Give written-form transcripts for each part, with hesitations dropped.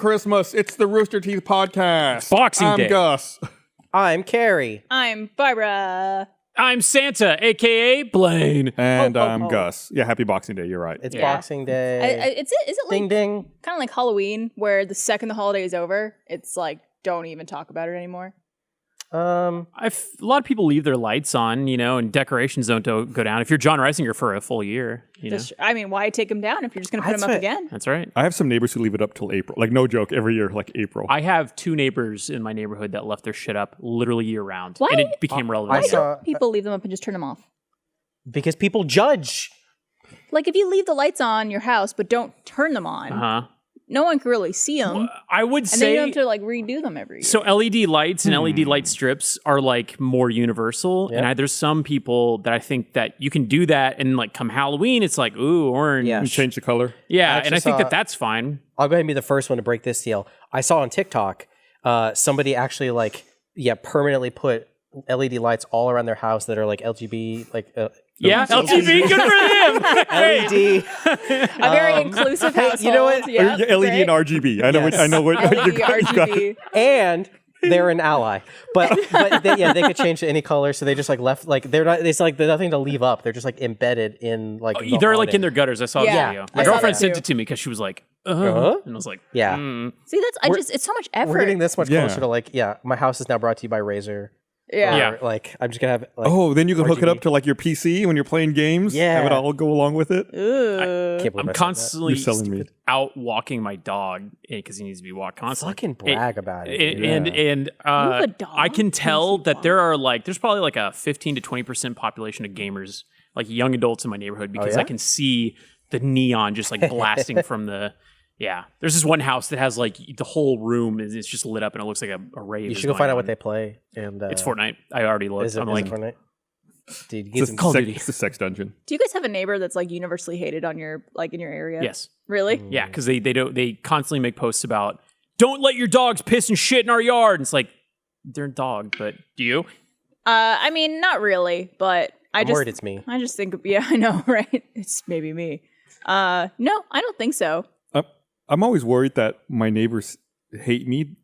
Christmas. It's the Rooster Teeth podcast. It's Boxing Day. I'm Gus. I'm Kerry. I'm Barbara. I'm Santa, a.k.a. Blaine. And I'm Gus. Yeah, happy Boxing Day. You're right. It's Boxing Day. Is it like ding ding? Kind of like Halloween, where the second the holiday is over, it's like don't even talk about it anymore. A lot of people leave their lights on, and decorations don't go down. If you're John Reisinger for a full year, I mean, why take them down if you're just going to put them up again? That's right. I have some neighbors who leave it up till April. Like, no joke, every year, like April. I have two neighbors in my neighborhood that left their shit up literally year round. Why? And it became relevant. Why don't people leave them up and just turn them off? Because people judge. Like, if you leave the lights on your house but don't turn them on, no one can really see them. Well, I would say... And then you have to, like, redo them every year. So LED lights and LED light strips are, like, more universal. Yep. And there's some people that I think that you can do that, and, like, come Halloween, it's like, ooh, orange. Yeah. You change the color. Yeah, and I think that's fine. I'll go ahead and be the first one to break this deal. I saw on TikTok, somebody actually, permanently put LED lights all around their house that are, like, LGB, LGB, good for him. LED. A very inclusive household. You know what? Yep, LED and RGB. I know what LED, you got. RGB. And they're an ally, but they could change to any color. So they just left they're not. It's like there's nothing to leave up. They're just embedded in They're in their gutters. I saw the video. My girlfriend sent too. it to me because she was like, and I was like, yeah. See, it's so much effort. We're getting this much closer to my house is now brought to you by Razer. Yeah. Or, I'm just gonna have then you can hook it RGB. up to your PC when you're playing games. Yeah. Have it all go along with it. Can't believe I'm I said constantly You're selling me. out walking my dog because he needs to be walked that. constantly. Fucking brag about it. And have a dog? I can tell that there are there's probably a 15 to 20% population of gamers, like young adults in my neighborhood, because I can see the neon just blasting from the. Yeah, there's this one house that has the whole room is it's just lit up and it looks like a rave. You should go find out what they play. And it's Fortnite. I already looked. Is it Fortnite? Dude, It's the sex dungeon. Do you guys have a neighbor that's universally hated on your in your area? Yes. Really? Yeah, because they constantly make posts about don't let your dogs piss and shit in our yard. And it's like they're a dog, but do you? I mean, not really, but I'm worried it's me. I just think, I know, right? It's maybe me. No, I don't think so. I'm always worried that my neighbors hate me,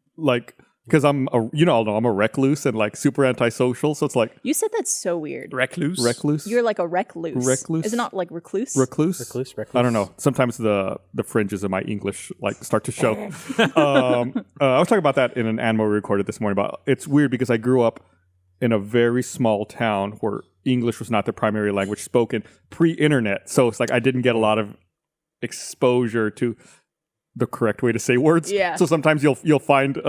because I'm a recluse and super antisocial. So it's You said that's so weird. Recluse. You're like a recluse. Recluse? Is it not like recluse? Recluse. I don't know. Sometimes the fringes of my English start to show. I was talking about that in an animal we recorded this morning. But it's weird because I grew up in a very small town where English was not the primary language spoken pre-internet. So it's I didn't get a lot of exposure to the correct way to say words. Yeah. So sometimes you'll find things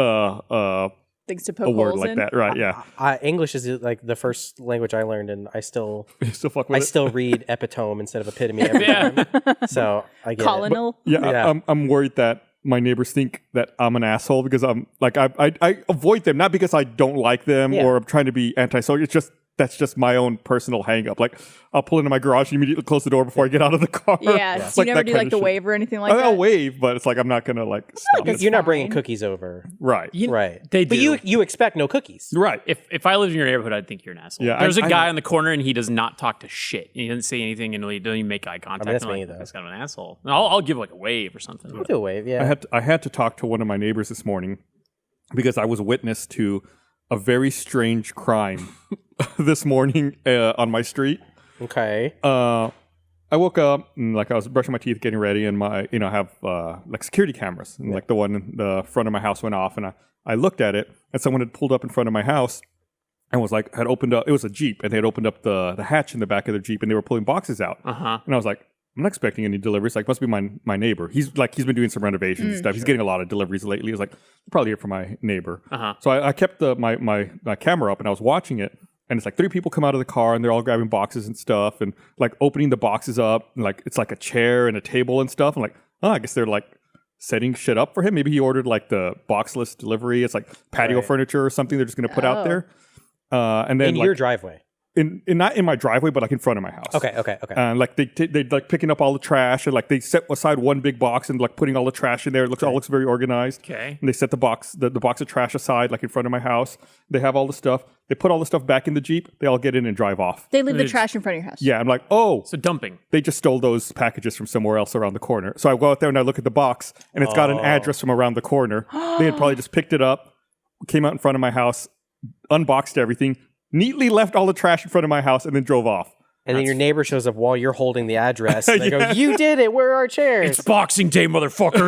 to poke a word holes like in. that. Right. Yeah. English is the first language I learned, and I still fuck with it. still read epitome instead of epitome every time. So I get Colonel. it. I'm worried that my neighbors think that I'm an asshole because I'm I avoid them, not because I don't like them or I'm trying to be antisocial. It's just that's just my own personal hang up. I'll pull into my garage and immediately close the door before I get out of the car. Yeah. So you never do the wave or anything like that? I'll wave, but it's I'm not going to stop. You're not bringing cookies over. Right. Right. They do. But you expect no cookies. Right. If I lived in your neighborhood, I'd think you're an asshole. Yeah, There's a guy in the corner and he does not talk to shit. He doesn't say anything and he doesn't even make eye contact. that's I'm me, though. That's kind of an asshole. And I'll give a wave or something. I'll do a wave, yeah. I had to talk to one of my neighbors this morning because I was witness to a very strange crime this morning on my street. Okay. I woke up and I was brushing my teeth, getting ready, and I have security cameras, and the one in the front of my house went off, and I looked at it, and someone had pulled up in front of my house, and was had opened up. It was a Jeep, and they had opened up the hatch in the back of their Jeep, and they were pulling boxes out. And I was like, I'm not expecting any deliveries. Must be my neighbor. He's been doing some renovations and stuff. Sure. He's getting a lot of deliveries lately. He's probably here for my neighbor. So I kept my camera up and I was watching it. And it's 3 people come out of the car and they're all grabbing boxes and stuff and opening the boxes up. And it's a chair and a table and stuff. I'm I guess they're setting shit up for him. Maybe he ordered the boxless delivery. It's patio furniture or something they're just going to put out there. And then in your driveway. not in my driveway, but like in front of my house. Okay. And like they like picking up all the trash, and like they set aside one big box and like putting all the trash in there. It all looks very organized. Okay. And they set the box of trash aside like in front of my house. They have all the stuff. They put all the stuff back in the Jeep. They all get in and drive off. They leave the trash in front of your house. Yeah, I'm like, oh, So dumping. they just stole those packages from somewhere else around the corner. So I go out there and I look at the box, and it's got an address from around the corner. They had probably just picked it up, came out in front of my house, unboxed everything, neatly left all the trash in front of my house, and then drove off. And then your neighbor shows up while you're holding the address. And they go, "You did it. Where are our chairs?" It's Boxing Day, motherfucker.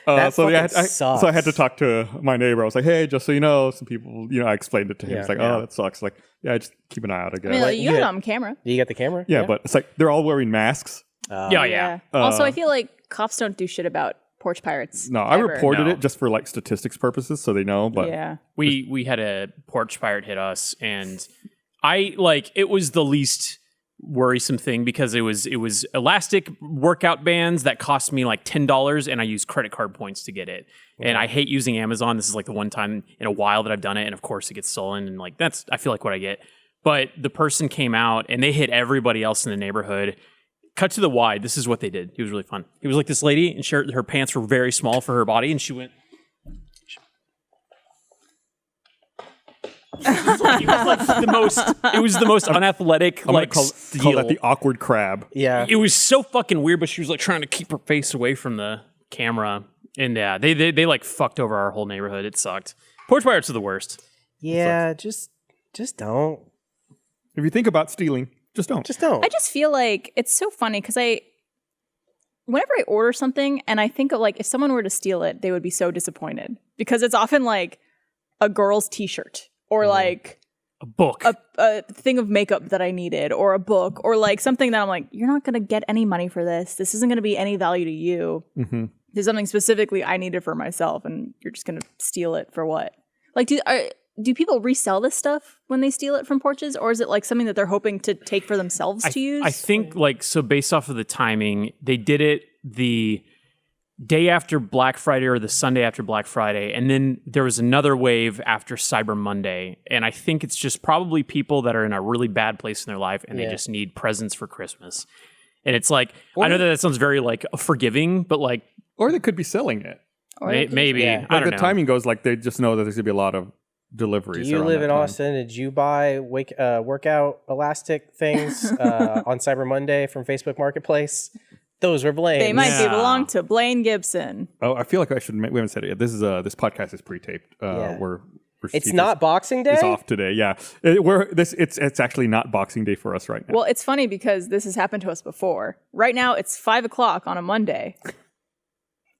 That So fucking sucks. I had to talk to my neighbor. I was like, hey, just so you know, some people, I explained it to him. Yeah, He's like, yeah. oh, that sucks. Like, yeah, just keep an eye out, I guess. I mean, Like, you got it on camera. You got the camera? yeah, but it's like they're all wearing masks. Yeah. Also, I feel like cops don't do shit about porch pirates. No, I ever. reported No. it just for like statistics purposes, so they know. But Yeah. We had a porch pirate hit us, and it was the least worrisome thing because it was elastic workout bands that cost me like $10, and I used credit card points to get it. And I hate using Amazon. This is like the one time in a while that I've done it, and of course it gets stolen, and like that's I feel like what I get. But the person came out and they hit everybody else in the neighborhood. Cut to the wide. This is what they did. It was really fun. It was like this lady, and her pants were very small for her body, and she went. It was the most unathletic. I'm Like gonna steal. call that the awkward crab. Yeah. It was so fucking weird, but she was like trying to keep her face away from the camera, and yeah, they like fucked over our whole neighborhood. It sucked. Porch pirates are the worst. Yeah, just don't. If you think about stealing, just don't. Just don't. I just feel like it's so funny because whenever I order something and I think of like if someone were to steal it, they would be so disappointed because it's often like a girl's t-shirt or like A book. a thing of makeup that I needed or a book or like something that I'm like, you're not going to get any money for this. This isn't going to be any value to you. Mm-hmm. There's something specifically I needed for myself and you're just going to steal it for what? Like, do people resell this stuff when they steal it from porches, or is it like something that they're hoping to take for themselves to use? I think so based off of the timing, they did it the day after Black Friday or the Sunday after Black Friday, and then there was another wave after Cyber Monday, and I think it's just probably people that are in a really bad place in their life and they just need presents for Christmas. And it's like, I know that sounds very like forgiving, but like Or they could be selling it. maybe. Yeah. I Like don't the know. timing goes like they just know that there's gonna be a lot of Do deliveries. you around live that in time. Austin? Did you buy workout elastic things on Cyber Monday from Facebook Marketplace? Those were Blaine. they might Yeah. belong to Blaine Gibson. Oh, I feel like I should. We haven't said it yet. This podcast is pre-taped. We're It's not Boxing Day? It's off today. Yeah, it's actually not Boxing Day for us right now. Well, it's funny because this has happened to us before. Right now, it's 5:00 on a Monday.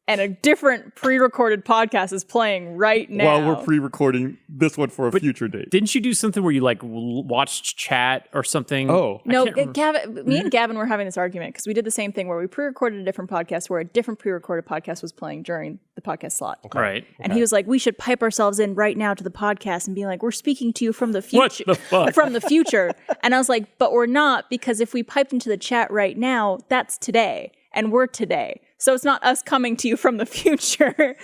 And a different pre-recorded podcast is playing right now. While we're pre-recording this one for a future date. Didn't you do something where you like watched chat or something? Oh. No, I can't remember. me and Gavin were having this argument because we did the same thing where we pre-recorded a different podcast where a different pre-recorded podcast was playing during the podcast slot. Right. And he was like, we should pipe ourselves in right now to the podcast and be like, we're speaking to you from the future. What the fuck? From the future. And I was like, but we're not, because if we piped into the chat right now, that's today. And we're today. So it's not us coming to you from the future.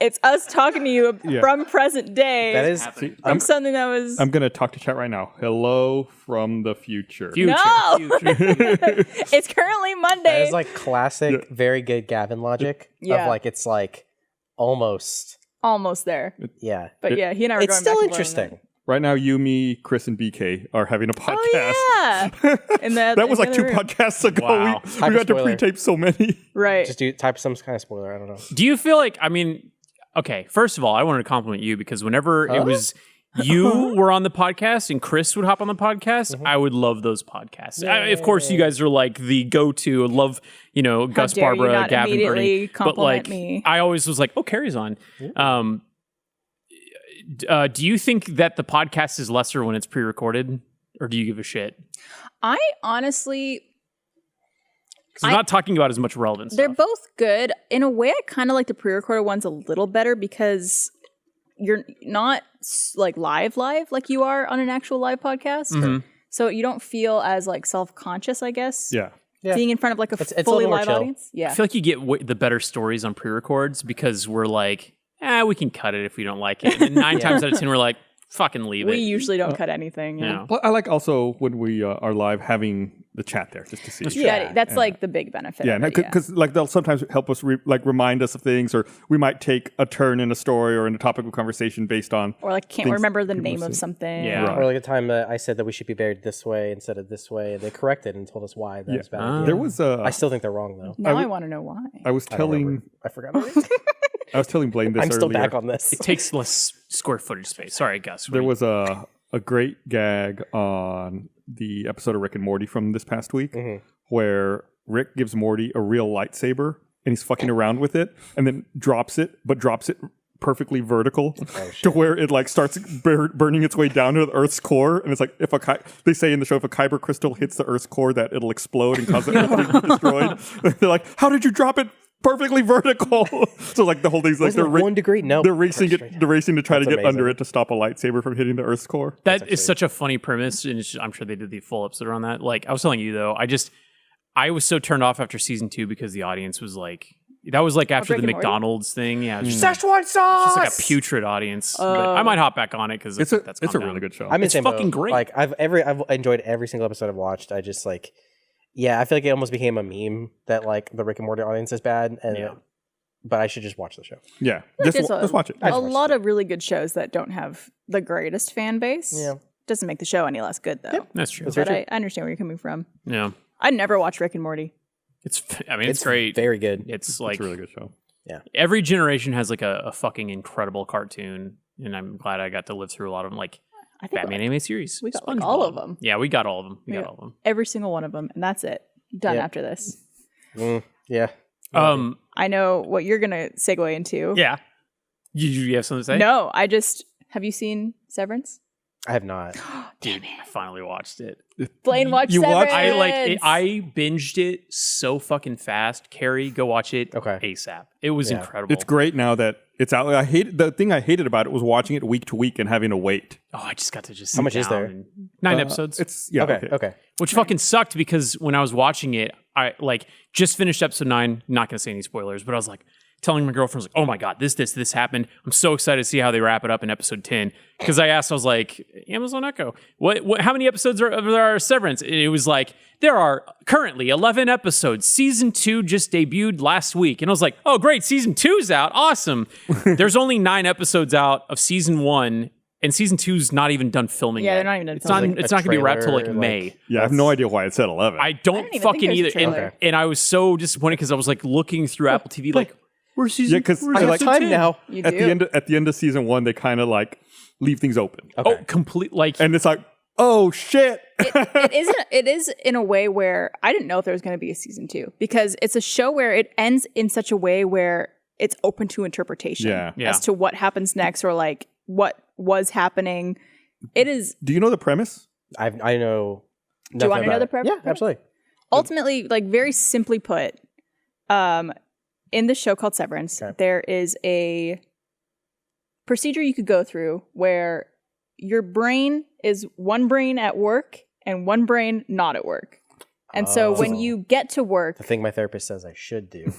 It's us talking to you from present day. That is. from something that was... I'm gonna talk to chat right now. Hello from the future. Future. No! Future. It's currently Monday. That is like classic, very good Gavin logic. Yeah. Of like, it's like almost. Almost there. Yeah. But yeah, he and I were It's going still back and forth on interesting. Right now, you, me, Chris, and BK are having a podcast. Oh, yeah. And That was like 2 podcasts ago. Wow. We Type got to spoiler. pre-tape so many. Right. Just type some kind of spoiler. I don't know. Do you feel like, okay, first of all, I wanted to compliment you because whenever it was you were on the podcast and Chris would hop on the podcast, I would love those podcasts. Of course, you guys are like the go-to. Love, Gus, dare you Barbara, not Gavin, immediately Bernie. But like, compliment me. I always was like, oh, Kerry's on. Do you think that the podcast is lesser when it's pre-recorded, or do you give a shit? I honestly... Because I'm not talking about as much relevant They're stuff. both good. In a way, I kind of like the pre-recorded ones a little better because you're not like live like you are on an actual live podcast. Mm-hmm. So you don't feel as like self-conscious, I guess. Yeah. Yeah. Being in front of like a It's a fully little more live chill. audience. I Yeah. feel like you get the better stories on pre-records because we're like, we can cut it if we don't like it. And 9 times out of 10, we're like, fucking leave We it. usually don't cut anything. You Yeah. know? But I like also when we are live having the chat there just to see. Yeah. That's like the big benefit. Yeah, of it, because like they'll sometimes help us remind us of things, or we might take a turn in a story or in a topic of conversation based on. Or like can't things remember the people name of say. something. Yeah. Right. Or like a time I said that we should be buried this way instead of this way, and they corrected and told us why that was bad. idea. There was I still think they're wrong though. Now I want to know why. I was I don't telling remember. I forgot already. I was telling Blaine this I'm still earlier. back on this. It takes less square footage space. Sorry, Gus. There was a great gag on the episode of Rick and Morty from this past week where Rick gives Morty a real lightsaber and he's fucking around with it and then drops it perfectly vertical to where it like starts burning its way down to the Earth's core. And it's like they say in the show if a kyber crystal hits the Earth's core that it'll explode and cause the Earth to be destroyed. They're like, how did you drop it perfectly vertical? So like the whole thing's like Wasn't it 1 degree? No, they're racing to try to That's get under amazing. it to stop a lightsaber from hitting the Earth's core. That is such a funny premise, and I'm sure they did the full episode on that. Like I was telling you though, I was so turned off after season 2 because the audience was like, that was like after Rick the and Morty? McDonald's thing. Yeah, it was Szechuan sauce. just like a putrid audience. But I might hop back on it because It's a really good show. I'm in the It's same fucking boat. great. Like I've enjoyed every single episode I've watched. I just like, yeah, I feel like it almost became a meme that like the Rick and Morty audience is bad, and but I should just watch the show. Yeah, There's just watch it. A lot of really good shows that don't have the greatest fan base. Yeah. Doesn't make the show any less good though. That's true. That's But very I understand where you're coming from. Yeah, I'd never watch Rick and Morty. it's great. Very good. It's like It's a really good show. every generation has like a fucking incredible cartoon, and I'm glad I got to live through a lot of them. Like I think Batman anime series, we got like all SpongeBob. of them. Yeah, we got all of them. We got Yeah. all of them. Every single one of them, and that's it. Done Yep. after this. Yeah. I know what you're gonna segue into. Yeah. You have something to say? No, have you seen Severance? I have not. Dude, I finally watched it. Blaine watched You watched- Severance. I binged it so fucking fast. Carrie, go watch it Okay. ASAP. It was Yeah. incredible. It's great now that it's out. The thing I hated about it was watching it week to week and having to wait. Oh, I just got to just How much is down there? and- 9 episodes. It's Okay. Which fucking sucked because when I was watching it, I like just finished episode 9. Not gonna say any spoilers, but I was like telling my girlfriend, I was like, oh my God, this happened. I'm so excited to see how they wrap it up in episode 10. Because I asked, I was like, Amazon Echo, how many episodes are there are Severance? And it was like, there are currently 11 episodes. Season 2 just debuted last week. And I was like, oh great, season 2's out. Awesome. There's only 9 episodes out of season 1. And season 2's not even done filming Yeah, yet. they're not even done It's not, filming. it's A not going to be wrapped till like trailer, May. Yeah, I have no idea why it said 11. I don't even fucking think either. there's a And, trailer. and I was so disappointed because I was like looking through Apple TV, like, where's season? Yeah, 'cause where's I have episode time 10? now. You at do. the end of season 1, they kind of like leave things open, Oh, complete. Like, and it's like, oh shit. It is in a way where I didn't know if there was going to be a season 2 because it's a show where it ends in such a way where it's open to interpretation Yeah. as to what happens next or like what was happening. It is Do you know the premise? I know. Do you want to know the premise? Yeah, absolutely. ultimately, like very simply put, in the show called Severance, Okay. there is a procedure you could go through where your brain is one brain at work and one brain not at work. And so when Oh. you get to work, The thing my therapist says I should do. you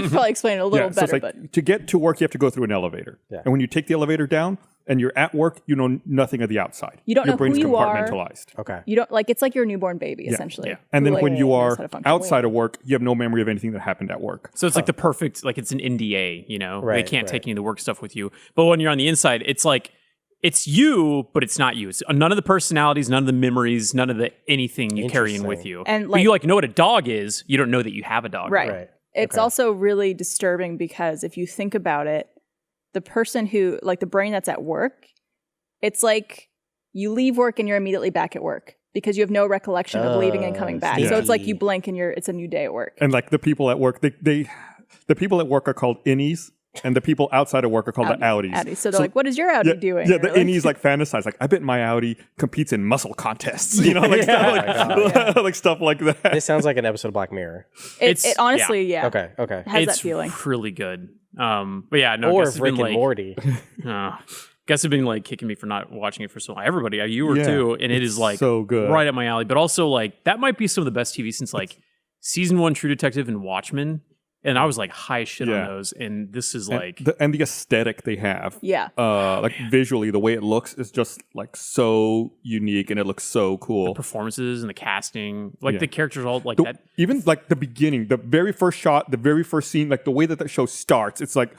could probably explain it a little so better, it's but like to get to work, you have to go through an elevator. Yeah. And when you take the elevator down and you're at work, you know nothing of the outside. You don't Your know brain's who you are. compartmentalized. Okay. you don't like it's like your newborn baby essentially. Yeah. And then who, when like, you knows are how to function. outside of work, you have no memory of anything that happened at work. so it's like the perfect, like it's an NDA, you know? They Right, can't take right. any of the work stuff with you. But when you're on the inside, it's like, it's you, but it's not you. It's none of the personalities, none of the memories, none of the anything you carry in with Interesting. you. And, but you like- like know what a dog is. You don't know that you have a dog. Right. Right. It's Okay. also really disturbing because if you think about it, the person who, like the brain that's at work, it's like you leave work and you're immediately back at work because you have no recollection of leaving and coming back. So sneaky. it's like you blink and it's a new day at work. And like the people at work, the people at work are called innies, and the people outside of work are called the outies. Audi. So they're like, what is your Audi Yeah, doing? yeah, Or the like- innies like fantasize. Like, I bet my Audi competes in muscle contests. You know, like, Yeah. stuff, like stuff like that. This sounds like an episode of Black Mirror. it honestly, yeah. Okay. Okay. Has It's that feeling. really good. But yeah, no, Or Gus has Rick been and like, Morty. Gus has been like kicking me for not watching it for so long. Everybody, you were Yeah, too, and it it's is like so good. right up my alley. But also like that might be some of the best TV since like season 1 True Detective and Watchmen. And I was like high shit on those. And this is like and the aesthetic they have. Yeah. Like visually, the way it looks is just like so unique and it looks so cool. performances and the casting, like the characters all like The- that. Even like the beginning, the very first shot, the very first scene, like the way that show starts, it's like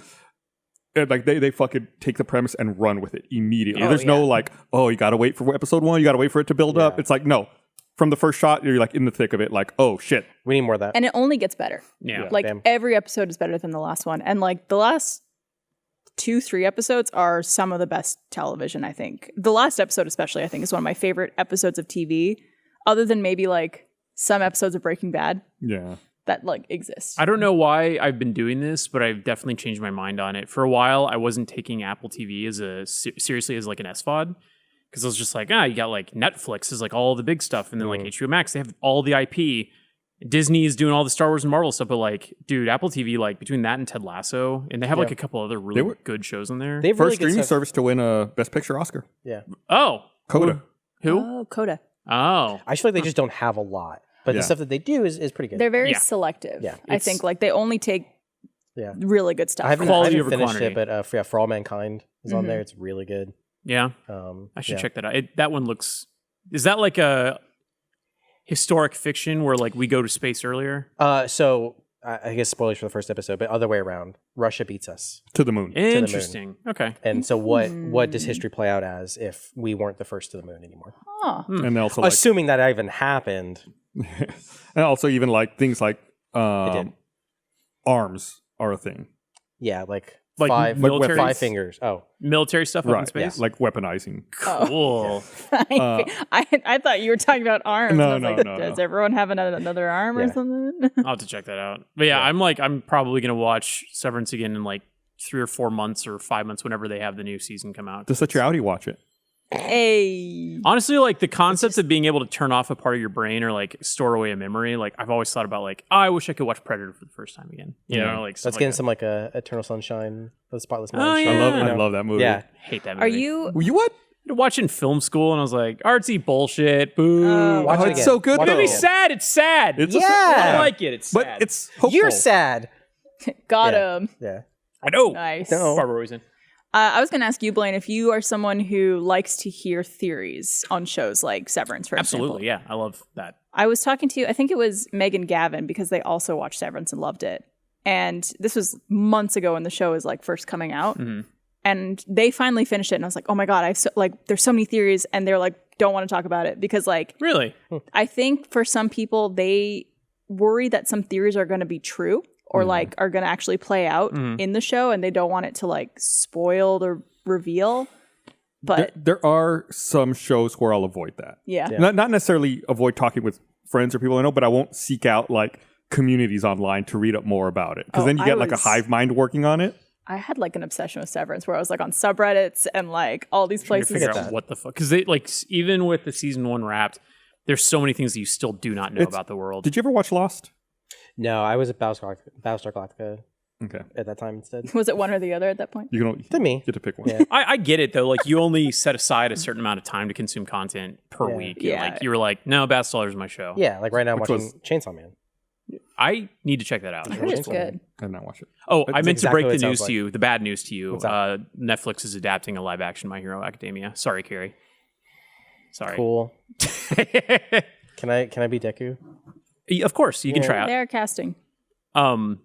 they fucking take the premise and run with it immediately. Oh, There's no like, oh, you gotta wait for episode 1, you gotta wait for it to build up. It's like, no. From the first shot, you're like in the thick of it, like, oh shit. We need more of that. And it only gets better. Yeah. Like Damn. every episode is better than the last one. And like the last 2-3 episodes are some of the best television, I think. The last episode especially, I think, is one of my favorite episodes of TV, other than maybe like some episodes of Breaking Bad Yeah. that like exist. I don't know why I've been doing this, but I've definitely changed my mind on it. For a while, I wasn't taking Apple TV as seriously as like an SVOD. Because I was just like, you got like Netflix is like all the big stuff. And then like HBO Max, they have all the IP. Disney is doing all the Star Wars and Marvel stuff. But like, dude, Apple TV, like between that and Ted Lasso, and they have like a couple other really good shows on there. They have really First good streaming stuff. service to win a Best Picture Oscar. Yeah. Oh. Coda. Who? Oh, Coda. Oh. I feel like they just don't have a lot. But Yeah. the stuff that they do is pretty good. They're very Yeah. selective. Yeah. I think like they only take really good stuff. I haven't Quality over finished quantity. it, but For All Mankind is on there. It's really good. Yeah. I should check that out. That one looks... Is that like a historic fiction where like we go to space earlier? So I guess spoilers for the first episode, but other way around. Russia beats us. To the moon. Interesting. Okay. And so what does history play out as if we weren't the first to the moon anymore? Huh. And also like, Assuming that even happened. and also even like things like did. arms are a thing. Yeah, like Like five military- 5 fingers. Oh. Military stuff up in Right. space? Like weaponizing. Cool. I thought you were talking about arms. No, I was no, like, no, does no. everyone have another arm or Yeah. something? I'll have to check that out. But yeah, I'm probably going to watch Severance again in like 3 or 4 months or 5 months whenever they have the new season come out. Just let your Audi watch it. Hey. Honestly, like the concept of being able to turn off a part of your brain or like store away a memory, like I've always thought about like, I wish I could watch Predator for the first time again. You know, like stuff Let's like get in that. some like Eternal Sunshine, the Spotless Mind. Oh, show, yeah. I love that movie. Yeah. Hate that movie. Are you? You what? watching film school and I was like, artsy bullshit. Boo. Watch it it's again. so good. Watch It it made me again. sad. It's sad. It's Yeah. I like it. It's but sad. it's hopeful. You're sad. Got Yeah. him. Yeah. I know. Nice. No. Barbara Rosen. I was going to ask you, Blaine, if you are someone who likes to hear theories on shows like Severance, for example. Absolutely. Yeah. I love that. I was talking to, I think it was Meg and Gavin, because they also watched Severance and loved it. And this was months ago when the show was like first coming out. Mm-hmm. And they finally finished it. And I was like, oh my God, there's so many theories. And they're like, don't want to talk about it. Because like, Really? I think for some people, they worry that some theories are going to be true or like are going to actually play out in the show. And they don't want it to like spoil or reveal. But there are some shows where I'll avoid that. yeah. Not necessarily avoid talking with friends or people I know, but I won't seek out like communities online to read up more about it. Because Oh, then you I get like a was- hive mind working on it. I had like an obsession with Severance where I was like on subreddits and like all these Trying to places. figure out what the fuck. Because they like, even with the season 1 wrapped, there's so many things that you still do not know about the world. Did you ever watch Lost? No, I was at Battlestar Galactica Okay. at that time instead. Was it one or the other at that point? You can To me. get to pick one. Yeah. I get it though. Like you only set aside a certain amount of time to consume content per Yeah. week. Yeah. And, like you were like, no, Battlestar is my show. Yeah, like right now I'm Which watching was- Chainsaw Man. I need to check that out. I heard it's good. I did not watch it. Oh, I That's meant exactly to what break it the news sounds to you, the bad news to you. What's that? Netflix is adapting a live action My Hero Academia. Sorry, Kerry. Sorry. Cool. Can I be Deku? Of course, you can try out. They're casting. And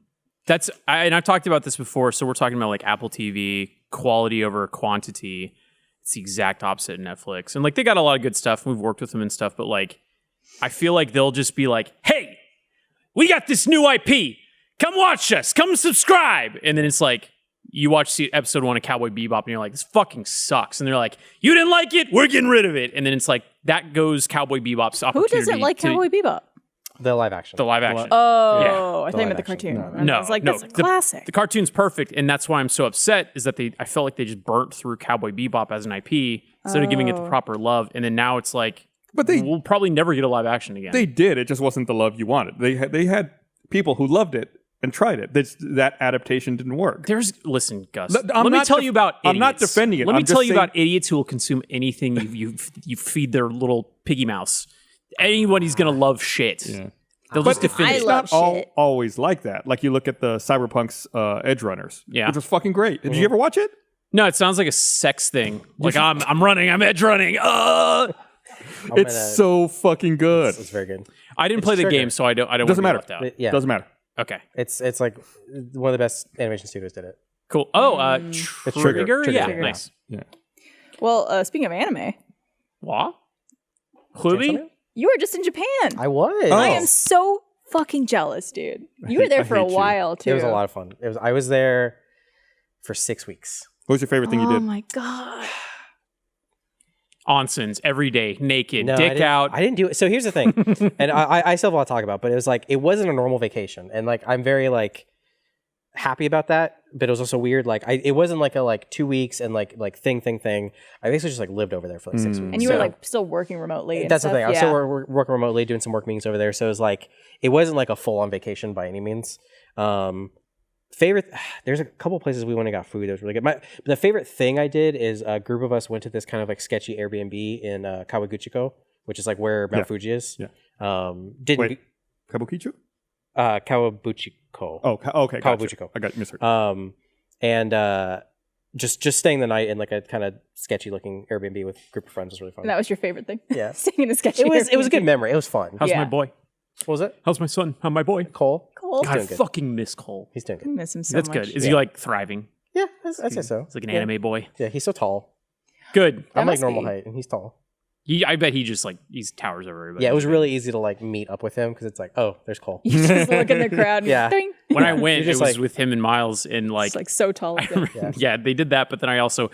I've talked about this before. So we're talking about like Apple TV, quality over quantity. It's the exact opposite in Netflix. And like they got a lot of good stuff. We've worked with them and stuff, but like I feel like they'll just be like, hey, we got this new IP. Come watch us. Come subscribe. And then it's like you watch episode 1 of Cowboy Bebop and you're like, this fucking sucks. And they're like, you didn't like it? We're getting rid of it. And then it's like that goes Cowboy Bebop's Who opportunity. doesn't like Cowboy Bebop? The live action. The live action. Oh, Yeah. I thought you meant the live action. cartoon. No, I was like, no, that's a classic. The cartoon's perfect, and that's why I'm so upset. Is that I felt like they just burnt through Cowboy Bebop as an IP instead of giving it the proper love, and then now it's like, But they we'll probably never get a live action again. they did. It just wasn't the love you wanted. They had people who loved it and tried it. That adaptation didn't work. Listen, Gus. I'm let me not tell you about. I'm not idiots. defending it. Let me I'm tell just you saying- about idiots who will consume anything you feed their little piggy mouse. Anybody's gonna love shit. Yeah. They'll just defend I it. It's love not shit. always like that. Like you look at the Cyberpunk's Edge Runners, Yeah. which was fucking great. Did you ever watch it? No, it sounds like a sex thing. Like I'm running, I'm edge running. It's so fucking good. It's very good. I didn't play the Trigger. game, so I don't want to Doesn't be matter. left out. Yeah, Doesn't matter. Okay, it's like one of the best animation studios did it. cool. Oh, Trigger. Trigger? Yeah, Trigger. nice. Yeah. Well, speaking of anime, What? RWBY? you were just in Japan. I was. Oh. I am so fucking jealous, dude. You were there I for a hate you. while too. It was a lot of fun. I was there for 6 weeks. What was your favorite thing you Oh did? my god. Onsens every day, naked, No, dick out. I didn't do it. So here's the thing, and I still have a lot to talk about, but it was like, it wasn't a normal vacation. And like, I'm very like happy about that, but it was also weird. Like it wasn't like a 2 weeks and like thing. I basically just like lived over there for like 6 weeks. And you were So- like still working remotely. And that's the stuff? thing. I was Yeah. still working remotely, doing some work meetings over there. So it was like, it wasn't like a full on vacation by any means. Favorite, there's a couple places we went and got food that was really good. The favorite thing I did is a group of us went to this kind of like sketchy Airbnb in Kawaguchiko, which is like where Mount Fuji is. Yeah. Didn't Wait, Kabukicho? Kawaguchiko. Oh, okay. Gotcha. Kawaguchiko. I got misheard. And just staying the night in like a kind of sketchy looking Airbnb with a group of friends was really fun. And that was your favorite thing. Yeah. Staying in a sketchy. It was a Airbnb. good memory. It was fun. How's Yeah. my boy? What was it? How's my son? How's my boy? Cole? Cool. God, I doing good. fucking miss Cole. He's doing I good. miss him so That's much. good. Is he like thriving? Yeah, I'd say so. He's like an Yeah. anime boy. Yeah, he's so tall. Good. I'm like must normal be. height, and he's tall. I bet he just like he's towers over everybody. Yeah, it was really easy to like meet up with him because it's like, oh, there's Cole. You just look in the crowd. And Yeah. ding. When I went, it You're was just like- with him and Miles, and like It's like so tall. Up there. Yeah. they did that. But then I also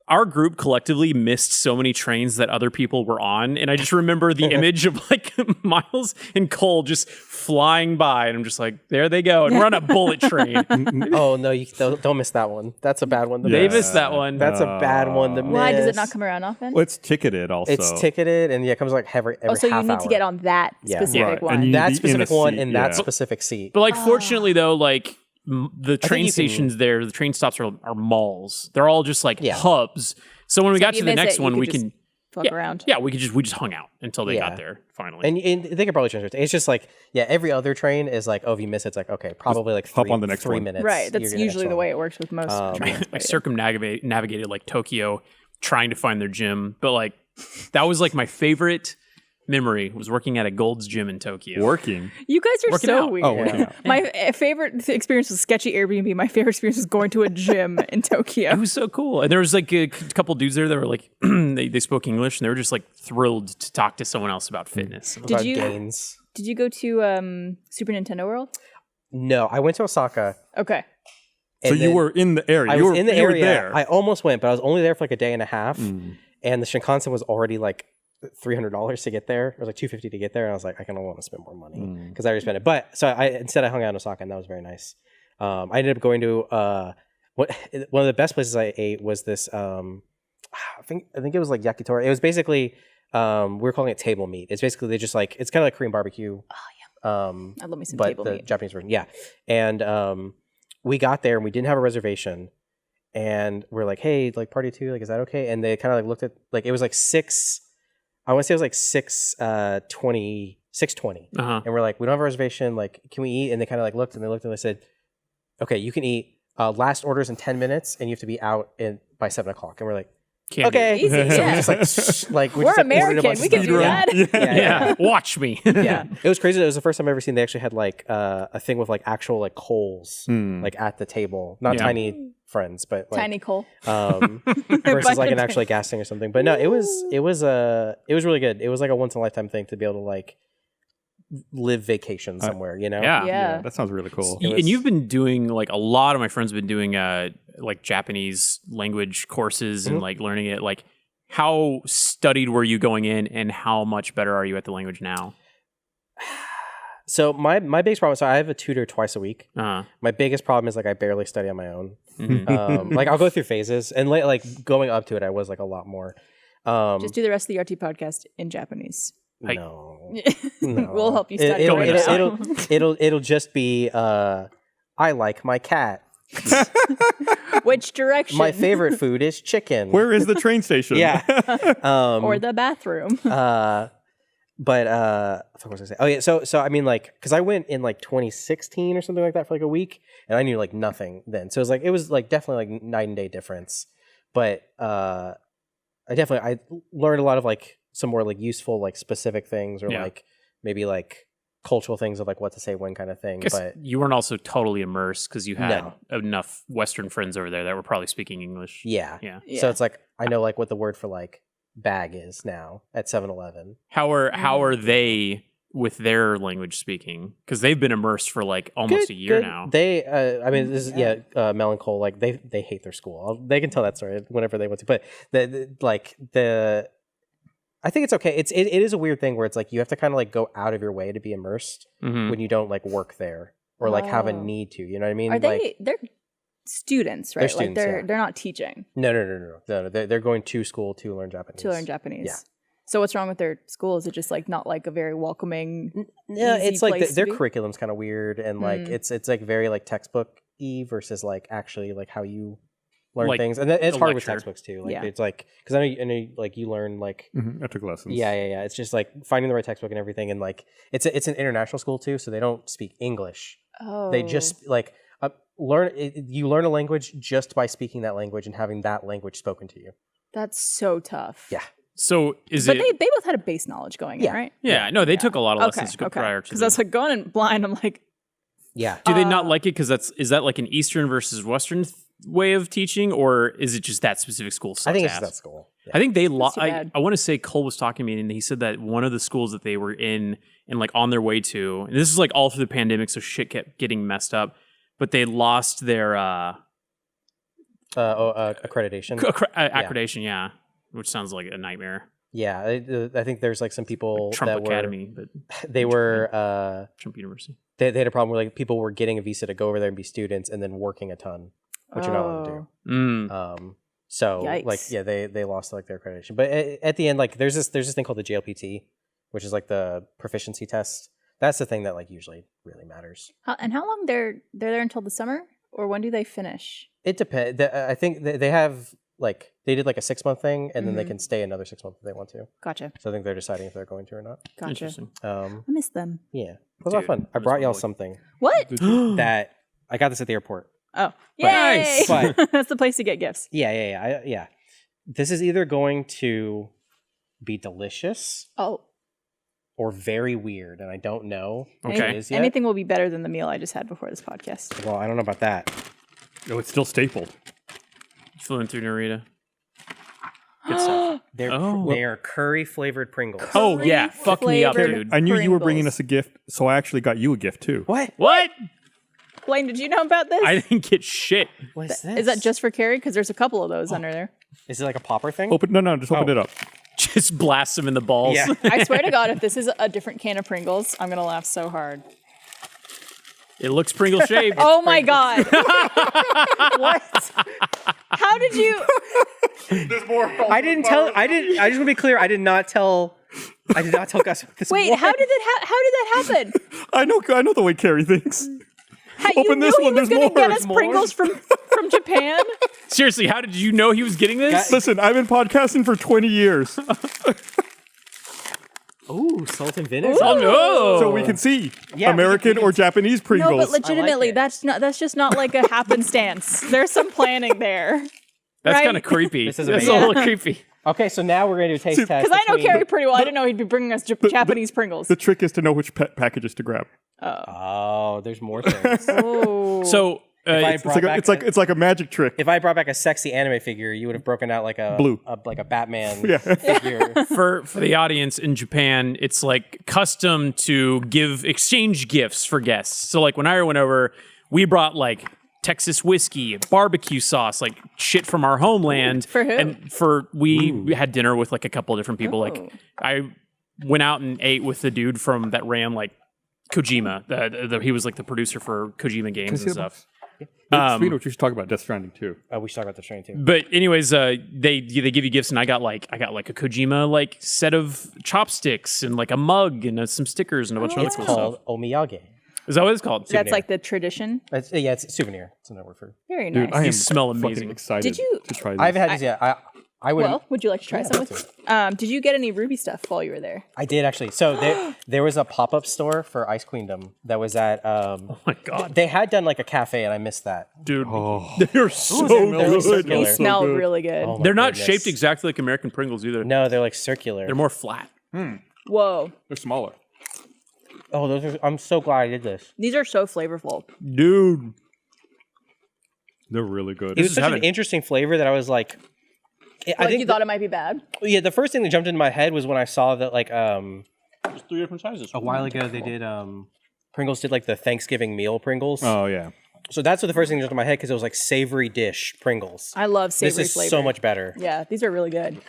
our group collectively missed so many trains that other people were on, and I just remember the image of like Miles and Cole just flying by, and I'm just like, there they go, and we're on a bullet train. Oh no, you don't miss that one. That's a bad one to They miss. missed that one. That's a bad one to miss. Why does it not come around often? Well, it's ticketed also. It's ticketed, and yeah, it comes like every Oh, so you half need hour. to get on that Yeah. specific Right. one. And you- that in a specific one seat, in that yeah. specific seat. But like, fortunately though, like the train you can- stations there, the train stops are malls. They're all just like Yeah. hubs. So when we got if to you the miss next it, you one, could we just can Fuck around. Yeah, we just hung out until they Yeah. got there finally. And they could probably change it. It's just like, yeah, every other train is like, oh, if you miss it, it's like, okay, probably like hop on the next 3 one. minutes. Right. you're That's gonna usually next the one. way it works with most trains. I circumnavigated like Tokyo trying to find their gym, but like that was like my favorite memory was working at a Gold's Gym in Tokyo. Working. You guys are Working so out. weird. Oh, working out. My favorite experience was sketchy Airbnb. My favorite experience was going to a gym in Tokyo. It was so cool. And there was like a couple dudes there that were like, they spoke English and they were just like thrilled to talk to someone else about fitness. About you- gains. Did you go to Super Nintendo World? No, I went to Osaka. Okay. So and you then were in the area. I you was were in the you were area. there. I almost went, but I was only there for like a day and a half. Mm. And the Shinkansen was already like $300 to get there. It was like $250 to get there. And I was like, I kind of want to spend more money because I already spent it. But so instead I hung out in Osaka, and that was very nice. I ended up going to one of the best places I ate was this. I think it was like yakitori. It was basically we were calling it table meat. It's basically they just like it's kind of like Korean barbecue. I love me some But table the meat. Japanese version, yeah. And we got there and we didn't have a reservation, and we're like, hey, like party two, like is that okay? And they kind of like looked at like it was like 6. I want to say it was like 6:20, 6:20, Uh-huh. and we're like, we don't have a reservation. Like, can we eat? And they kind of like looked and they said, okay, you can eat. Last orders in 10 minutes, and you have to be out by 7 o'clock. And we're like, Can't do okay. it. Easy, So yeah. we just like we We're just, like, ordered a American. bunch We of can stuff. do that. Yeah, watch me. Yeah, it was crazy. It was the first time I've ever seen they actually had like a thing with like actual like coals like at the table, not Yeah. tiny friends, but like, Tiny Cole. versus like an actual gas thing or something. But no, it was really good. It was like a once in a lifetime thing to be able to like live vacation somewhere, you know? Yeah. Yeah. That sounds really cool. And you've been doing like a lot of my friends have been doing like Japanese language courses and like learning it. Like, how studied were you going in, and how much better are you at the language now? So my biggest problem. So I have a tutor twice a week. Uh-huh. My biggest problem is like I barely study on my own. Mhm. Like I'll go through phases, and like going up to it, I was like a lot more. Just do the rest of the RT podcast in Japanese. No. We'll help you study. Go in. It'll just be I like my cat. Which direction? My favorite food is chicken. Where is the train station? Yeah. or the bathroom. But what was I say? Oh yeah, so I mean like because I went in like 2016 or something like that for like a week, and I knew like nothing then. So it was like definitely like night and day difference. But I learned a lot of like some more like useful like specific things or like maybe like cultural things of like what to say when kind of thing. But you weren't also totally immersed because you had enough Western friends over there that were probably speaking English. Yeah. So it's like I know like what the word for like bag is now at 7-Eleven. How are they with their language speaking? Because they've been immersed for like almost a year now. They, I mean, this is Mel and Cole. Like they hate their school. They can tell that story whenever they want to. But I think it's okay. It is a weird thing where it's like you have to kind of like go out of your way to be immersed when you don't like work there or like have a need to. You know what I mean? Are they? They're students, right? They're not teaching. No. They're going to school to learn Japanese. Yeah. So what's wrong with their school? Is it just like not like a very welcoming? Yeah, it's like their curriculum's kind of weird and like it's like very like textbook-y versus like actually like how you learn like things, and it's hard with textbooks too. Like it's like because I know like you learn like I took lessons. Yeah. It's just like finding the right textbook and everything, and like it's an international school too, so they don't speak English. Oh, they just like you learn a language just by speaking that language and having that language spoken to you. That's so tough. Yeah. So but they both had a base knowledge going in, right? Yeah. No, they took a lot of lessons prior to. Because I was like going in blind. I'm like, yeah. Do they not like it? Because is that like an Eastern versus Western way of teaching, or is it just that specific school? I think it's just that school. Yeah. I think they. I want to say Cole was talking to me, and he said that one of the schools that they were in and like on their way to, and this is like all through the pandemic, so shit kept getting messed up. But they lost their accreditation. Accreditation, which sounds like a nightmare. Yeah, I think there's like some people like Trump Academy, but they were Trump University. They had a problem where like people were getting a visa to go over there and be students, and then working a ton, which you're not allowed to do. So Yikes. like they lost like their accreditation. But at the end, like there's this thing called the JLPT, which is like the proficiency test. That's the thing that like usually really matters. And how long they're there until the summer, or when do they finish? It depends. I think they have like they did like a 6-month thing, and then they can stay another 6 months if they want to. Gotcha. So I think they're deciding if they're going to or not. Gotcha. Interesting. I miss them. Yeah, it was a lot of fun. I brought y'all something. What? That I got this at the airport. Oh, yay! But that's the place to get gifts. Yeah. This is either going to be delicious. Or very weird, and I don't know what it is yet. Anything will be better than the meal I just had before this podcast. Well, I don't know about that. No, it's still stapled. Flew in through Narita. Good stuff. They're curry flavored Pringles. Oh yeah, fuck me up, dude. I knew you were bringing us a gift, so I actually got you a gift too. What? Blaine, did you know about this? I didn't get shit. What is this? Is that just for Kerry? Because there's a couple of those under there. Is it like a popper thing? Just open it up. Just blast them in the balls. Yeah. I swear to God, if this is a different can of Pringles, I'm gonna laugh so hard. It looks Pringle shaped. Oh my God! What? How did you? There's more. I just want to be clear. I did not tell Gus this. Wait, how did that happen? I know the way Kerry thinks. Open this one. There's more. Get us Pringles from Japan. Seriously, how did you know he was getting this? Listen, I've been podcasting for 20 years. Ooh, salt and vinegar. So we can see American or Japanese Pringles. No, but legitimately, that's just not like a happenstance. There's some planning there. That's kind of creepy. This is That's amazing. a little creepy. Okay, so now we're going to do a taste test. Because I know Kerry pretty well. I didn't know he'd be bringing us Japanese Pringles. The trick is to know which packages to grab. Oh, there's more things. So it's like a magic trick. If I brought back a sexy anime figure, you would have broken out like a Batman figure. For the audience in Japan, it's like custom to exchange gifts for guests. So like when I went over, we brought like Texas whiskey, barbecue sauce, like shit from our homeland. For who? And we had dinner with like a couple of different people. Like I went out and ate with the dude from that ran like Kojima. He was like the producer for Kojima games and stuff. Speaking of which, we should talk about Death Stranding too. We should talk about Death Stranding too. But anyways, they give you gifts, and I got like a Kojima like set of chopsticks and like a mug and some stickers and a bunch of other cool stuff. It's called omiyage. Is that what it's called? That's like the tradition. It's a souvenir. It's another word for it. Very nice. Dude, I smell amazing. Excited Did you to try this. I haven't had these yet. I would. Well, would you like to try some with? Did you get any RWBY stuff while you were there? I did actually. So there was a pop-up store for Ice Queendom that was at. Oh my god, They had done like a cafe, and I missed that. dude, they're so They're good. circular. They smell really good. Oh my They're not goodness. shaped exactly like American Pringles either. No, they're like circular. They're more flat. Whoa, They're smaller. Oh, those are. I'm so glad I did this. these are so flavorful. Dude, They're really good. It was is such heaven. an interesting flavor that I was like. I Like think you thought it might be bad. yeah, the first thing that jumped into my head was when I saw that like there's 3 different sizes. a while ago they did Pringles did like the Thanksgiving meal Pringles. Oh yeah. So that's what the first thing that jumped into my head because it was like savory dish Pringles. I love savory This is flavor. so much better. Yeah, these are really good.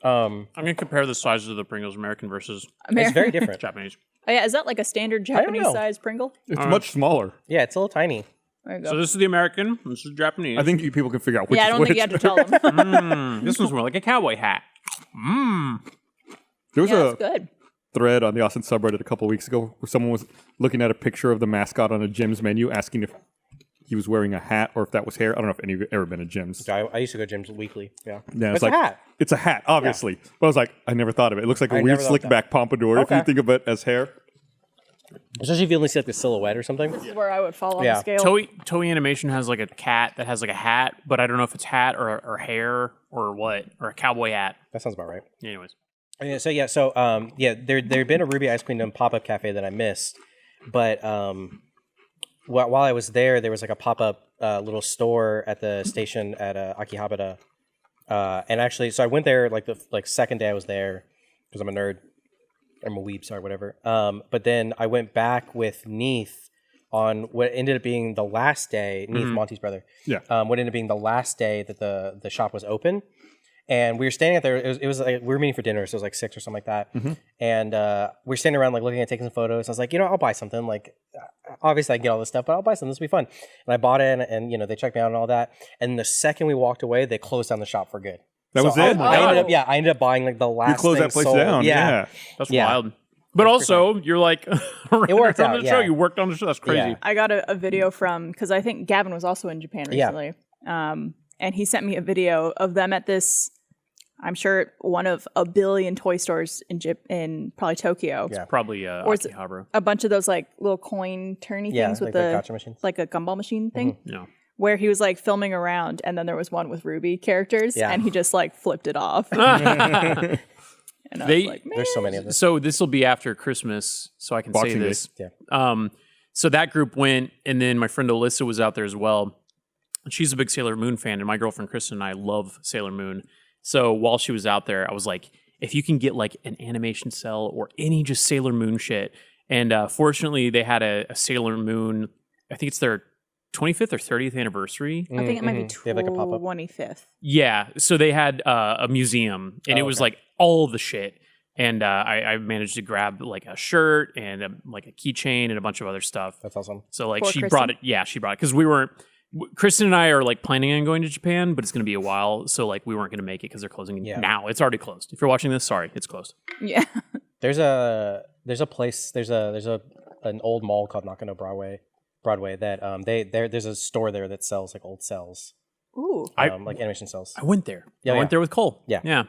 I'm gonna compare the sizes of the Pringles American versus It's very different. Japanese. Oh, yeah, is that like a standard don't Japanese know. sized Pringle? It's much smaller. Yeah, it's a little tiny. There you go. So this is the American. This is Japanese. I think people can figure out which yeah, I is don't which. think you have to tell them. This one's more like a cowboy hat. There was Yeah, a it's good. thread on the Austin subreddit a couple weeks ago where someone was looking at a picture of the mascot on a Jim's menu, asking if he was wearing a hat or if that was hair. I don't know if any of you have ever been to Jim's. I used to go to gyms weekly. Yeah, Yeah, it's like a hat. It's a hat, obviously. But I was like, I never thought of it. It looks like a I weird never thought slick that. back pompadour if you Okay. think of it as hair. Especially if you only see like the silhouette or something. This is where I would fall on Yeah. the scale. Toei Animation has like a cat that has like a hat, but I don't know if it's hat or hair or what, or a cowboy hat. That sounds about right. Anyways, Yeah, there'd been a RWBY Ice Queendom pop-up cafe that I missed, but while I was there was like a pop-up little store at the station at Akihabara, and actually, so I went there like the second day I was there because I'm a nerd, I'm a weeb, sorry, whatever. But then I went back with Neith on what ended up being the last day. Neith, Monty's brother. Yeah. What ended up being the last day that the shop was open. And we were standing out there. It was like we were meeting for dinner, so it was like 6 or something like that. And we were standing around, like looking at taking some photos. I was like, I'll buy something. Like, obviously I can get all this stuff, but I'll buy something. This will be fun. And I bought it, and they checked me out and all that. And the second we walked away, they closed down the shop for good. That was it? I ended up buying like the last. You closed thing that place sold. down. Yeah. that's Yeah. wild. But also, you're like, It worked on out, the show. yeah. You worked on the show. That's crazy. Yeah. I got a video from, because I think Gavin was also in Japan Yeah. recently. And he sent me a video of them at this, I'm sure, one of a billion toy stores in probably Tokyo. Yeah. Probably Or is it Akihabara. a bunch of those like little coin turny Yeah, things with like the gacha machines. like a gumball machine thing. Yeah. Where he was like filming around, and then there was one with RWBY characters, Yeah. and he just like flipped it off. And I They- was like, man. There's so many of them. So this will be after Christmas, so I can Boxing say Day. this. Yeah. So that group went, and then my friend Alyssa was out there as well. She's a big Sailor Moon fan, and my girlfriend Kristen and I love Sailor Moon. So while she was out there, I was like, if you can get like an animation cell or any just Sailor Moon shit. And fortunately, they had a Sailor Moon, I think it's their 25th or 30th anniversary. I think it might be They have like a pop-up. 25th. Yeah. So they had a museum, and it was okay. like all of the shit. And I managed to grab like a shirt and like a keychain and a bunch of other stuff. That's awesome. So like For she Kristen? brought it. Yeah, she brought it because we weren't. Kristen and I are like planning on going to Japan, but it's going to be a while. So like we weren't going to make it because they're closing Yeah. now. It's already closed. If you're watching this, sorry, it's closed. Yeah. There's a place. There's an old mall called Nakano Broadway that there's a store there that sells like old cells, Ooh. like animation cells. I went there. Yeah, I went yeah. there with Cole. Yeah. Yeah.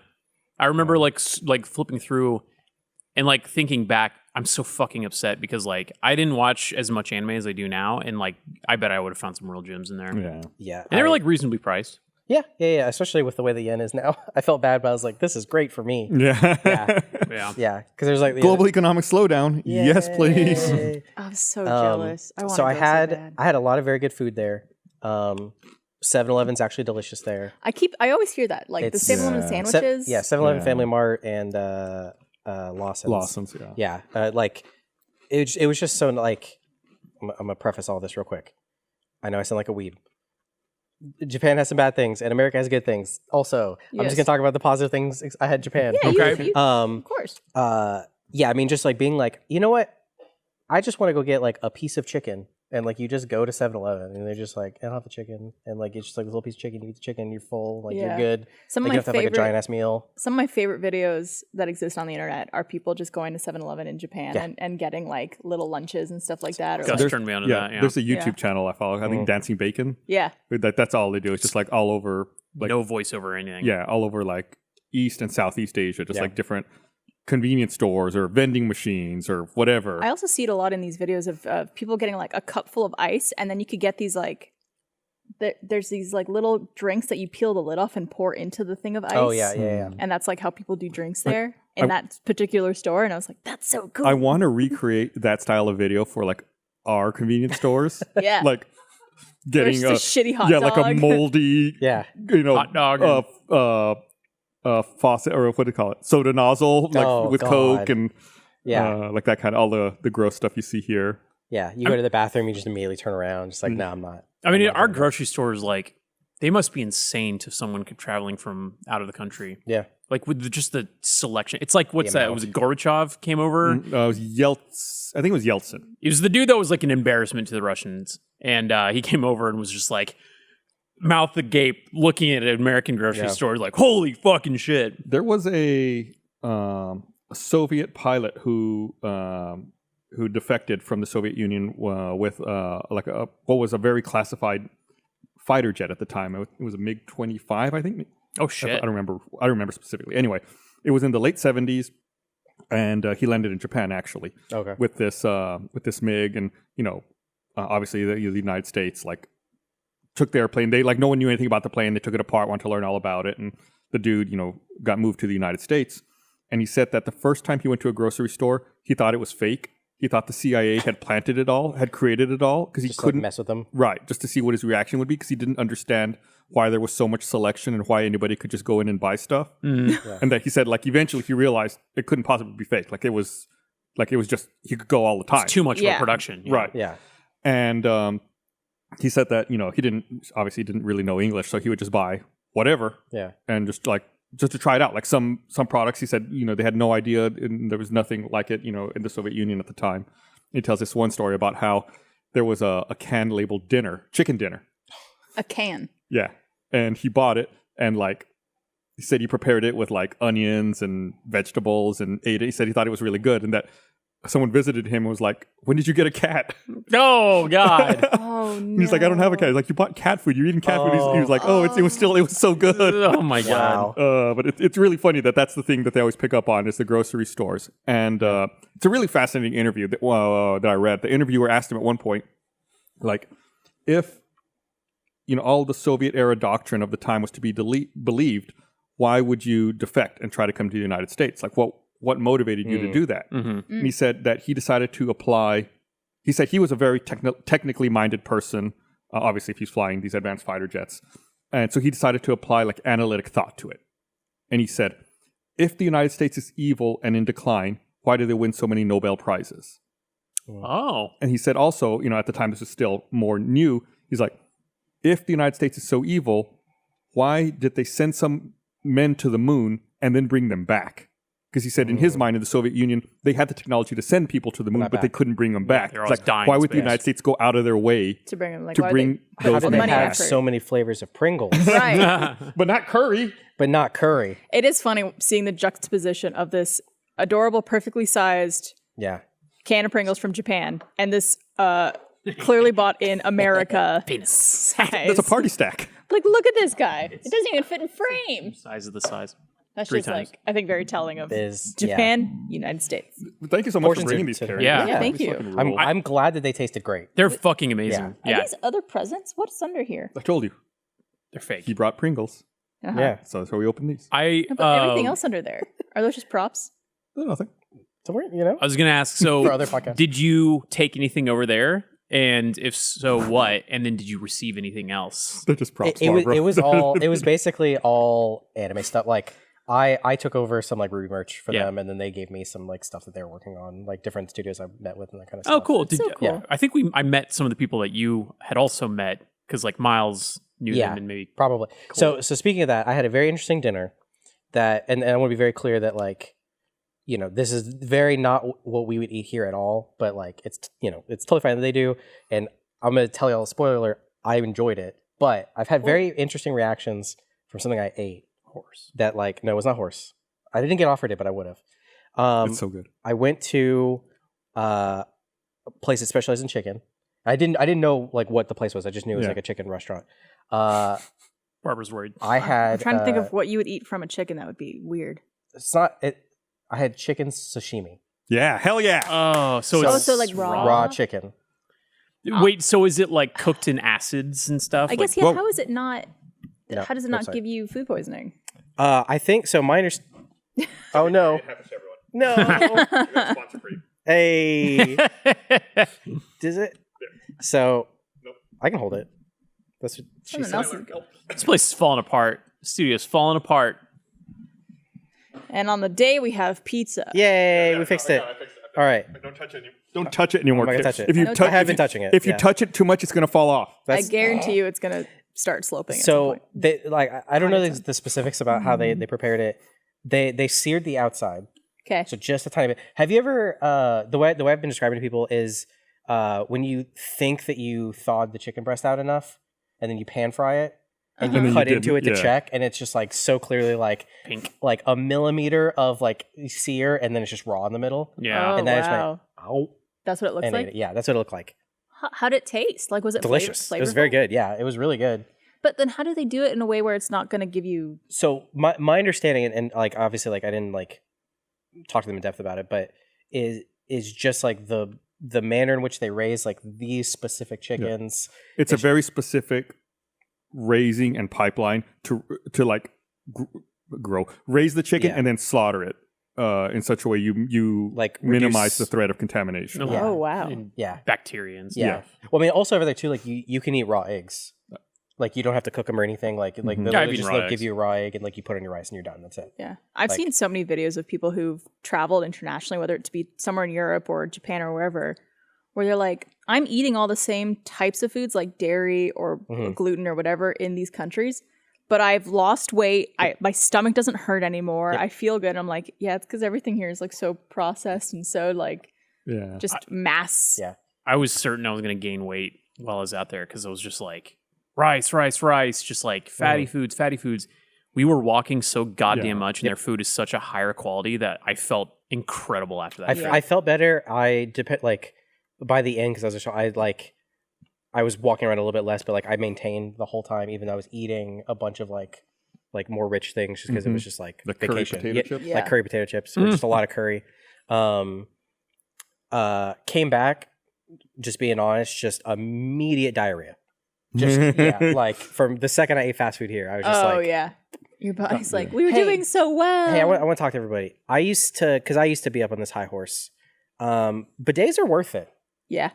I remember like flipping through and like thinking back, I'm so fucking upset because like I didn't watch as much anime as I do now. And like, I bet I would have found some real gems in there. Yeah. Yeah, And they were like reasonably priced. yeah. Especially with the way the yen is now. I felt bad, but I was like, this is great for me. Yeah. Yeah, Yeah. yeah, because there's like the Global economic slowdown. Yes, please. Yay. I'm so jealous. I want So I had so bad. I had a lot of very good food there. 7-Eleven's actually delicious there. I always hear that. Like the It's- 7-Eleven Yeah. sandwiches. 7-Eleven, Yeah. Family Mart, and Lawson's. Lawson's, yeah. Yeah, like it was just so like. I'm gonna preface all this real quick. I know I sound like a weeb. Japan has some bad things, and America has good things. Also, I'm Yes. just gonna talk about the positive things I had in Japan. Yeah, Okay. of course. Yeah, I mean, just like being like, you know what? I just want to go get like a piece of chicken. And like you just go to 7-Eleven and they're just like, I don't have the chicken. And like it's just like a little piece of chicken, you eat the chicken, you're full, like Yeah. you're good. Some Like of you my have to have like a favorite giant ass meal. some of my favorite videos that exist on the internet are people just going to 7-Eleven in Japan Yeah. and getting like little lunches and stuff like that. Or Gus like, turned me on to Yeah, that. Yeah. there's a YouTube Yeah. channel I follow. I think Dancing Bacon. yeah. That's all they do. It's just like all over like no voiceover or anything. Yeah, all over like East and Southeast Asia, just like different convenience stores or vending machines or whatever. I also see it a lot in these videos of people getting like a cup full of ice, and then you could get these like there's these like little drinks that you peel the lid off and pour into the thing of ice. Oh yeah. And that's like how people do drinks there in that particular store. And I was like, that's so cool. I want to recreate that style of video for like our convenience stores. Yeah. Like getting a shitty hot dog. like a moldy, hot dog. Faucet, or what do you call it? Soda nozzle, like with Coke and like that kind of all the gross stuff you see here. Yeah, you go to the bathroom, you just immediately turn around, just like, no, I'm not. I mean, our grocery stores, like, they must be insane to someone traveling from out of the country. Yeah. Like, with just the selection. It's like, what's that? Was it Gorbachev came over? It was I think it was Yeltsin. It was the dude that was like an embarrassment to the Russians. And he came over and was just like, mouth agape, looking at an American grocery store, like, holy fucking shit. There was a Soviet pilot who defected from the Soviet Union with what was a very classified fighter jet at the time. It was a MiG-25, I think. Oh shit! I don't remember specifically. Anyway, it was in the late 70s, and he landed in Japan actually. Okay. With this MiG, and obviously the United States like took the airplane. They like no one knew anything about the plane. They took it apart, wanted to learn all about it, and the dude got moved to the United States. And he said that the first time he went to a grocery store, he thought it was fake. He thought the CIA had planted it all, had created it all, because he couldn't mess with them. Right, just to see what his reaction would be, because he didn't understand why there was so much selection and why anybody could just go in and buy stuff. And that he said, like, eventually he realized it couldn't possibly be fake. Like it was just he could go all the time. It's too much of a production. Right. Yeah. And he said that he didn't really know English, so he would just buy whatever. Yeah. And just to try it out. Like some products, he said, they had no idea, and there was nothing like it, in the Soviet Union at the time. He tells this one story about how there was a can labeled chicken dinner. A can. Yeah. And he bought it, and like, he said he prepared it with like onions and vegetables and ate it. He said he thought it was really good, and that someone visited him and was like, "When did you get a cat?" Oh God! Oh no! He's like, "I don't have a cat." He's like, "You bought cat food. You're eating cat food." He was like, "Oh, it was so good." Oh my God! Wow. But it's really funny that's the thing that they always pick up on is the grocery stores, and it's a really fascinating interview that I read. The interviewer asked him at one point, like, if all the Soviet era doctrine of the time was to be believed, why would you defect and try to come to the United States? Like, what motivated you to do that? And he said that he decided to apply. He said he was a very technically minded person, obviously if he's flying these advanced fighter jets. And so he decided to apply like analytic thought to it. And he said, if the United States is evil and in decline, why do they win so many Nobel Prizes? Oh. And he said also, at the time this was still more new, he's like, if the United States is so evil, why did they send some men to the moon and then bring them back? Because he said in his mind, in the Soviet Union, they had the technology to send people to the moon, but they couldn't bring them back. They're It's always like, dying why in would the space. United States go out of their way to bring them? Like, to bring How those do they men have back? so many flavors of Pringles, Right. But not curry. but not curry? It is funny seeing the juxtaposition of this adorable, perfectly sized Yeah. can of Pringles from Japan and this clearly bought in America Penis. size. That's a party stack. Like, look at this guy. It doesn't even fit in frame. Size of the size. That's 3 just times. like, I think, very telling of Is- Japan, United States. Thank you so much for Portions bringing are these, considered. Kerry. Yeah. Yeah, thank These you. fucking rule. I'm glad that they tasted great. They're fucking amazing. Are Yeah. these other presents? What's under here? I told you. They're fake. He brought Pringles. Uh-huh. Yeah. So that's why we opened these. I But everything else under there. Are those just props? Nothing. So we're, I was gonna ask. So, For other podcasts. did you take anything over there? And if so, what? And then did you receive anything else? They're just props. it was Barbara. it was basically all anime stuff. Like I took over some like RWBY merch for Yeah. them, and then they gave me some like stuff that they were working on, like different studios I met with and that kind of Oh, stuff. cool. So cool. I think I met some of the people that you had also met because like Miles knew Yeah. them and maybe. Probably. So speaking of that, I had a very interesting dinner that, and I want to be very clear that like, this is very not what we would eat here at all, but like it's it's totally fine that they do, and I'm gonna tell y'all, spoiler alert, I enjoyed it, but I've had very interesting reactions from something I ate. Horse. That like, no, it was not horse. I didn't get offered it, but I would have. It's so good. I went to a place that specialized in chicken. I didn't know like what the place was. I just knew it was Yeah. like a chicken restaurant. Barbara's worried. I had. I'm trying to think of what you would eat from a chicken. That would be weird. It's not it. I had chicken sashimi. Yeah, hell yeah. Oh, so it's so like raw? Raw chicken. Wait, so is it like cooked in acids and stuff? I guess, Like, yeah. How is it not? No, How does it not give you food poisoning? I think so. Minor. Oh no. No. Hey. Does it? So. Nope. I can hold it. That's what she Something said. else is good. This place is falling apart. The studio's falling apart. And on the day we have pizza. Yay! We fixed it. All right. Don't touch it. Don't touch it anymore. I'm not gonna touch it. If you I touch, have been touching it, If you yeah. touch it too much, it's gonna fall off. I guarantee you it's gonna start sloping. At some So point. they like I don't know the specifics about how they prepared it. They seared the outside, Okay. so just a tiny bit. Have you ever the way I've been describing to people is when you think that you thawed the chicken breast out enough, and then you pan fry it, and you And then cut you into it didn't, to yeah. check, and it's just like so clearly like Pink. like a millimeter of like sear, and then it's just raw in the middle. Yeah. Oh, and then I just wow. went, ow, That's what it looks and like. ate it. Yeah, that's what it looked like. How'd it taste? Like, was it Delicious. Flavorful? It was very good. Yeah, it was really good. But then, how do they do it in a way where it's not going to give you? So my understanding, and like obviously like I didn't like talk to them in depth about it, but is just like the manner in which they raise like these specific chickens. It's a very specific raising and pipeline to like raise the chicken Yeah. and then slaughter it in such a way you Like minimize reduce- the threat of contamination. Yeah. Oh wow! And Yeah, bacteria and yeah. stuff. Well, I mean, also over there too, like you can eat raw eggs. Like you don't have to cook them or anything. Like they Yeah, I've literally eaten just raw like give eggs. you a raw egg and like you put it on your rice and you're done. That's it. Yeah, I've Like- seen so many videos of people who've traveled internationally, whether it to be somewhere in Europe or Japan or wherever, where they're like, "I'm eating all the same types of foods like dairy or gluten or whatever in these countries." But I've lost weight. My stomach doesn't hurt anymore. Yep. I feel good. I'm like, yeah, it's because everything here is like so processed and so like Yeah. just mass. Yeah. I was certain I was going to gain weight while I was out there because I was just like, rice, just like fatty foods. We were walking so goddamn Yeah. much, and their food is such a higher quality that I felt incredible after that. trip. I felt better. I depend like by the end because I was walking around a little bit less, but like I maintained the whole time, even though I was eating a bunch of like more rich things, just because it was just like The curry vacation. potato Yeah, chips? Yeah. like curry potato chips, or just a lot of curry. Came back, just being honest, just immediate diarrhea. Just yeah, like from the second I ate fast food here, I was just Oh like, yeah, your body's like, we were Hey. doing so well. hey, I want to talk to everybody. I used to be up on this high horse. Bidets are worth it. Yeah,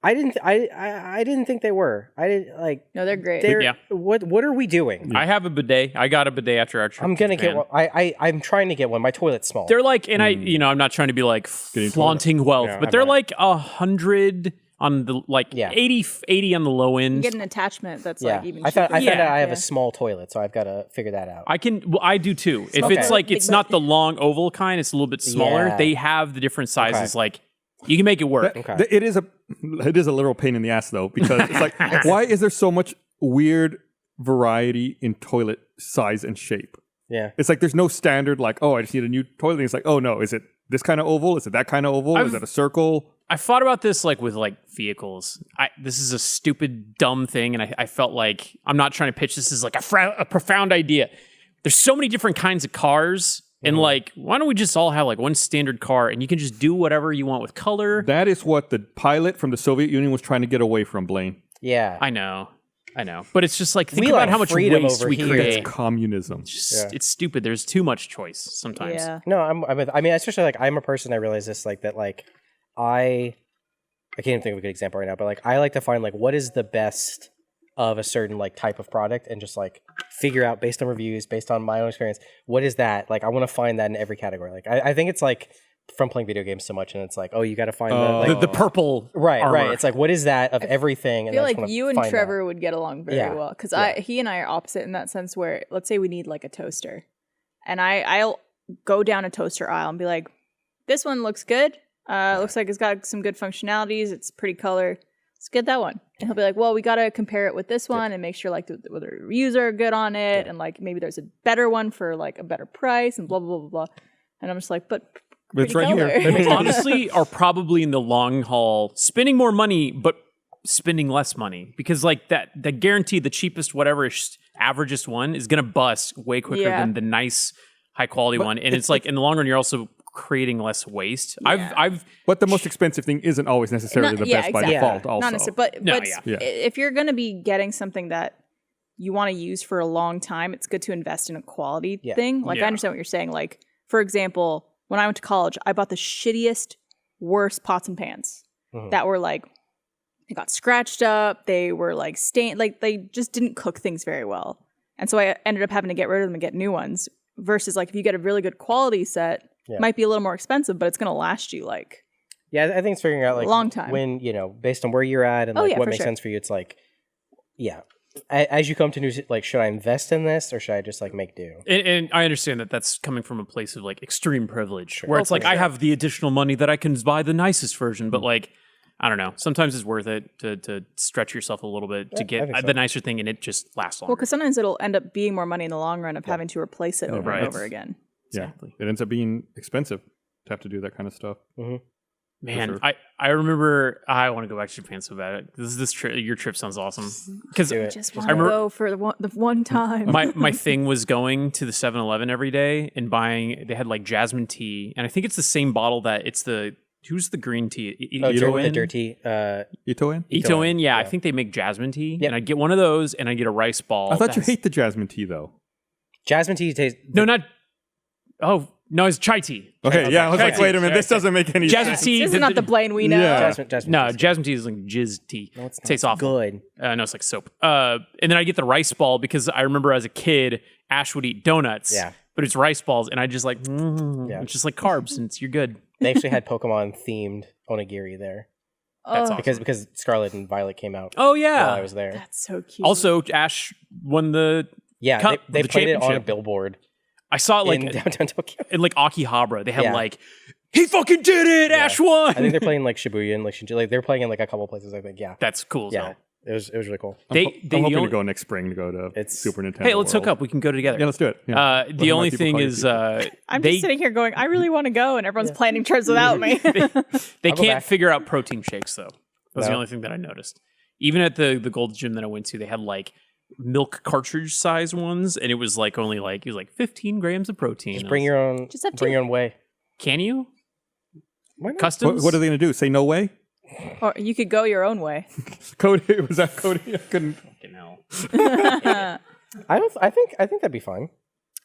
I didn't think they were. I didn't like. no, they're great. They're, Yeah. What are we doing? I have a bidet. I got a bidet after our trip. I'm gonna to get Japan. one. I'm trying to get one. My toilet's small. They're like, and I'm not trying to be like Getting flaunting wealth, Yeah, but I'm they're not. like 100 on the like Yeah. 80 on the low You end. get an attachment that's yeah, like even. I found cheaper. out I have Yeah. a small toilet, so I've got to figure that out. I do too. If Okay. it's like it's Big not the long oval kind, it's a little bit smaller. Yeah. They have the different sizes. Okay. Like you can make it work. Okay. It is a literal pain in the ass though, because it's like, why is there so much weird variety in toilet size and shape? Yeah, It's like there's no standard like, oh, I just need a new toilet. And it's like, oh no, is it this kind of oval? Is it that kind of oval? Is I've- it a circle? I thought about this like with like vehicles. This is a stupid, dumb thing, and I felt like I'm not trying to pitch this as like a profound idea. There's so many different kinds of cars, and like, why don't we just all have like one standard car, and you can just do whatever you want with color? That is what the pilot from the Soviet Union was trying to get away from, Blaine. yeah. I know, but it's just like think We about like how much freedom waste over we here. create. It's communism. It's stupid. There's too much choice sometimes. Yeah. No, I mean, especially like I'm a person. I realize this, like that, like I can't even think of a good example right now, but like I like to find like what is the best of a certain like type of product and just like figure out based on reviews, based on my own experience, what is that? Like I want to find that in every category. Like I think it's like from playing video games so much, and it's like, oh, you got to find The purple right. armor. It's like what is that of everything? I And feel I just like wanna you and find that. Trevor would get along very Yeah. well because Yeah. he and I are opposite in that sense. Where let's say we need like a toaster, and I'll go down a toaster aisle and be like, "This one looks good. Looks like it's got some good functionalities. It's pretty color. Let's get that one." And he'll be like, "Well, we got to compare it with this one and make sure like the reviews are good on it, and like maybe there's a better one for like a better price and blah blah blah blah." And I'm just like, "But It's pretty right here. color." You honestly are probably in the long haul spending more money, but spending less money because like that guarantee the cheapest whatever is averagest one is gonna bust way quicker than the nice high quality one. And it's like in the long run, you're also creating less waste. But the most expensive thing isn't always necessarily the best by default. Also, not necessarily. But if you're going to be getting something that you want to use for a long time, it's good to invest in a quality thing. Like I understand what you're saying. Like for example, when I went to college, I bought the shittiest, worst pots and pans that were like they got scratched up. They were like stained. Like they just didn't cook things very well, and so I ended up having to get rid of them and get new ones. Versus like if you get a really good quality set. It might be a little more expensive, but it's going to last you like I think it's figuring out like a long time. When, based on where you're at and like what makes sense for you, it's like, as you come to new, like, should I invest in this or should I just like make do? And I understand that that's coming from a place of like extreme privilege where it's like, I have the additional money that I can buy the nicest version, but like, I don't know. Sometimes it's worth it to stretch yourself a little bit to get the nicer thing and it just lasts longer. Well, because sometimes it'll end up being more money in the long run of having to replace it over and over again. Exactly. It ends up being expensive to have to do that kind of stuff. Man, I remember I want to go back to Japan so bad. This trip, your trip sounds awesome. Because I just want to go for the one time. my thing was going to the 7-Eleven every day and buying. They had like jasmine tea, and I think it's the same bottle that it's the. Who's the green tea? The dirty. Itoen? Itoen, yeah. I think they make jasmine tea, and I get one of those, and I get a rice ball. I thought you hate the jasmine tea though. Jasmine tea tastes. No, not. Oh, no, it's chai tea. Okay, I was like, wait a minute, this doesn't make any jasmine sense. tea. This is not the Blaine we know. Jasmine tea is like jizz tea. No, it's not. It tastes awful. Good. No, it's like soap. And then I get the rice ball because I remember as a kid, Ash would eat donuts. Yeah. But it's rice balls, and I just like, it's just like carbs, and you're good. They actually had Pokemon themed onigiri there. That's awesome. Because Scarlet and Violet came out. Oh yeah, while I was there. That's so cute. Also, Ash won the cup, they played it on a billboard. I saw it like in downtown Tokyo. In like Akihabara, they had like, he fucking did it, Ash won. I think they're playing like Shibuya and like Shinjuku. Like they're playing in like a couple places. I think. Yeah, that's cool. Yeah, it was really cool. I'm hoping to go next spring to go to Super Nintendo. Hey, let's hook up. We can go together. Yeah, let's do it. Yeah. The only thing is, I'm just sitting here going, I really want to go, and everyone's planning trips without me. They can't figure out protein shakes though. That's the only thing that I noticed. Even at the Gold Gym that I went to, they had like milk cartridge size ones, and it was like only like 15 grams of protein. Just bring your own. Just bring your own whey. Can you? Why not? Customs? What are they going to do? Say no way? Or you could go your own way. Cody, was that Cody? I couldn't. I think that'd be fine.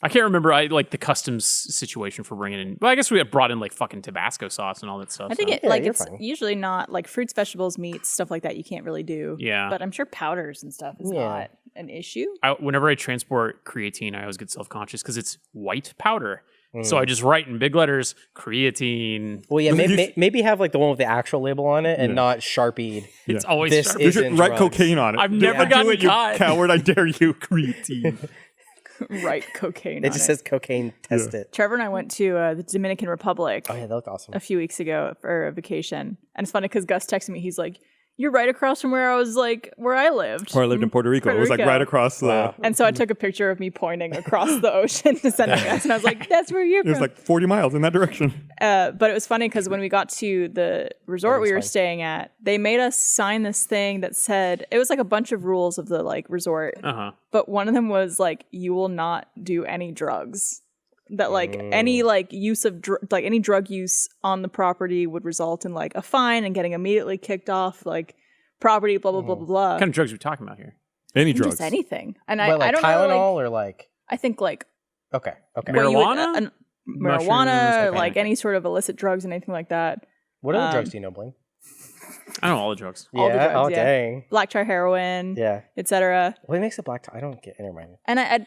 I can't remember. I like the customs situation for bringing in. Well, I guess we had brought in like fucking Tabasco sauce and all that stuff. I think it's usually not like fruits, vegetables, meats, stuff like that. You can't really do. Yeah, but I'm sure powders and stuff is not an issue. Whenever I transport creatine, I always get self-conscious because it's white powder. So I just write in big letters, creatine. Well, yeah, maybe have like the one with the actual label on it and not Sharpied. It's always this Sharpie. You should write cocaine on it. I've never gotten caught. You coward, I dare you, creatine. Right, cocaine. It just says cocaine. Test it. Trevor and I went to the Dominican Republic. Oh yeah, that looked awesome. A few weeks ago for a vacation, and it's funny because Gus texted me. He's like, "You're right across from where I lived." Where I lived in Puerto Rico. It was like right across the. And so I took a picture of me pointing across the ocean to send to Gus, and I was like, "That's where you're from." It was like 40 miles in that direction. But it was funny because when we got to the resort we were staying at, they made us sign this thing that said it was like a bunch of rules of the like resort. But one of them was like, you will not do any drugs. That like any like use of any drug use on the property would result in like a fine and getting immediately kicked off like property. Blah blah blah blah blah. What kind of drugs are we talking about here? Any drugs? Just anything. And like I don't Tylenol know. Like, or like I think like okay marijuana, marijuana, like any sort of illicit drugs and anything like that. What other drugs do you know, Blaine? I know all the drugs. All the drugs, dang. Black tar heroin, etc. What makes it black tar? I don't get. Never mind. And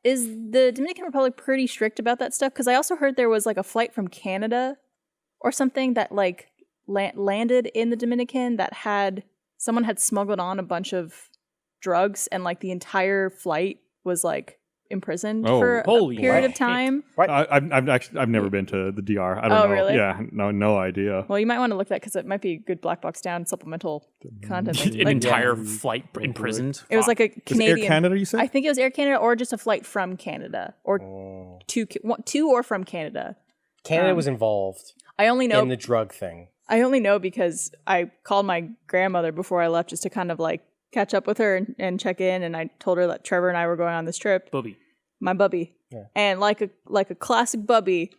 is the Dominican Republic pretty strict about that stuff? Because I also heard there was like a flight from Canada or something that like landed in the Dominican that someone had smuggled on a bunch of drugs, and like the entire flight was like imprisoned for a period of time. I've never been to the DR. I don't know. Really? Yeah, no idea. Well, you might want to look at that because it might be a good black box down supplemental content. An entire flight imprisoned. It was like a Canadian. Air Canada, you said? I think it was Air Canada or just a flight from Canada or two or from Canada. Canada was involved. I only know in the drug thing. I only know because I called my grandmother before I left just to kind of like catch up with her and check in, and I told her that Trevor and I were going on this trip. Bubby. My bubby. Yeah. And like a classic bubby,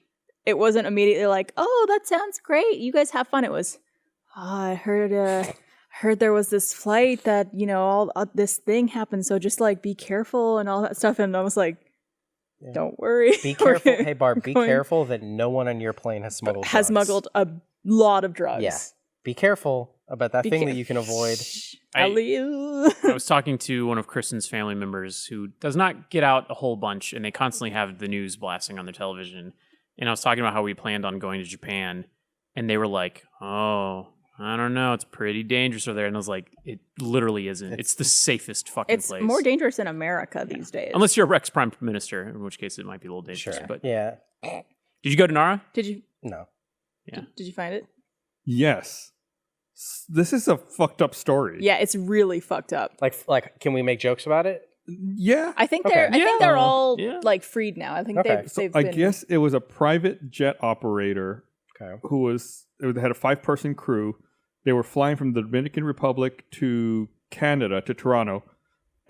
it wasn't immediately like, oh, that sounds great. You guys have fun. It was, I heard there was this flight that, all this thing happened. So just like be careful and all that stuff. And I was like, don't worry. Be careful. Hey, Barb, be careful that no one on your plane has smuggled a lot of drugs. Yeah. Be careful about that thing that you can avoid. I was talking to one of Kristen's family members who does not get out a whole bunch, and they constantly have the news blasting on their television. And I was talking about how we planned on going to Japan, and they were like, oh, I don't know, it's pretty dangerous over there. And I was like, it literally isn't. It's the safest fucking place. It's more dangerous in America these days. Unless you're Rex Prime Minister, in which case it might be a little dangerous. Sure. But yeah. Did you go to Nara? Did you? No. Yeah. Did you find it? Yes. This is a fucked up story. Yeah, it's really fucked up. Like, can we make jokes about it? Yeah. I think they're all like freed now. I think they've I been... guess it was a private jet operator who had a 5-person crew. They were flying from the Dominican Republic to Canada, to Toronto.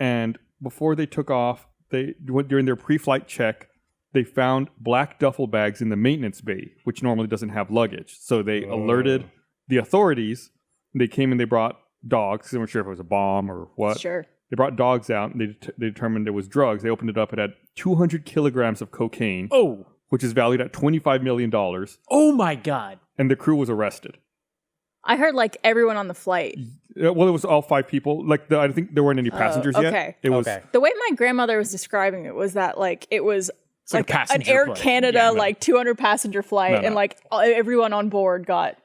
And before they took off, during their pre-flight check, they found black duffel bags in the maintenance bay, which normally doesn't have luggage. So they alerted the authorities. They came and they brought dogs. They weren't sure if it was a bomb or what. Sure. They brought dogs out, and they determined it was drugs. They opened it up. It had 200 kilograms of cocaine, which is valued at $25 million. Oh, my God. And the crew was arrested. I heard like everyone on the flight. Well, it was all 5 people. I think there weren't any passengers yet. It was the way my grandmother was describing it was that like it was like an passenger Air flight. Canada 200 passenger flight, and like everyone on board got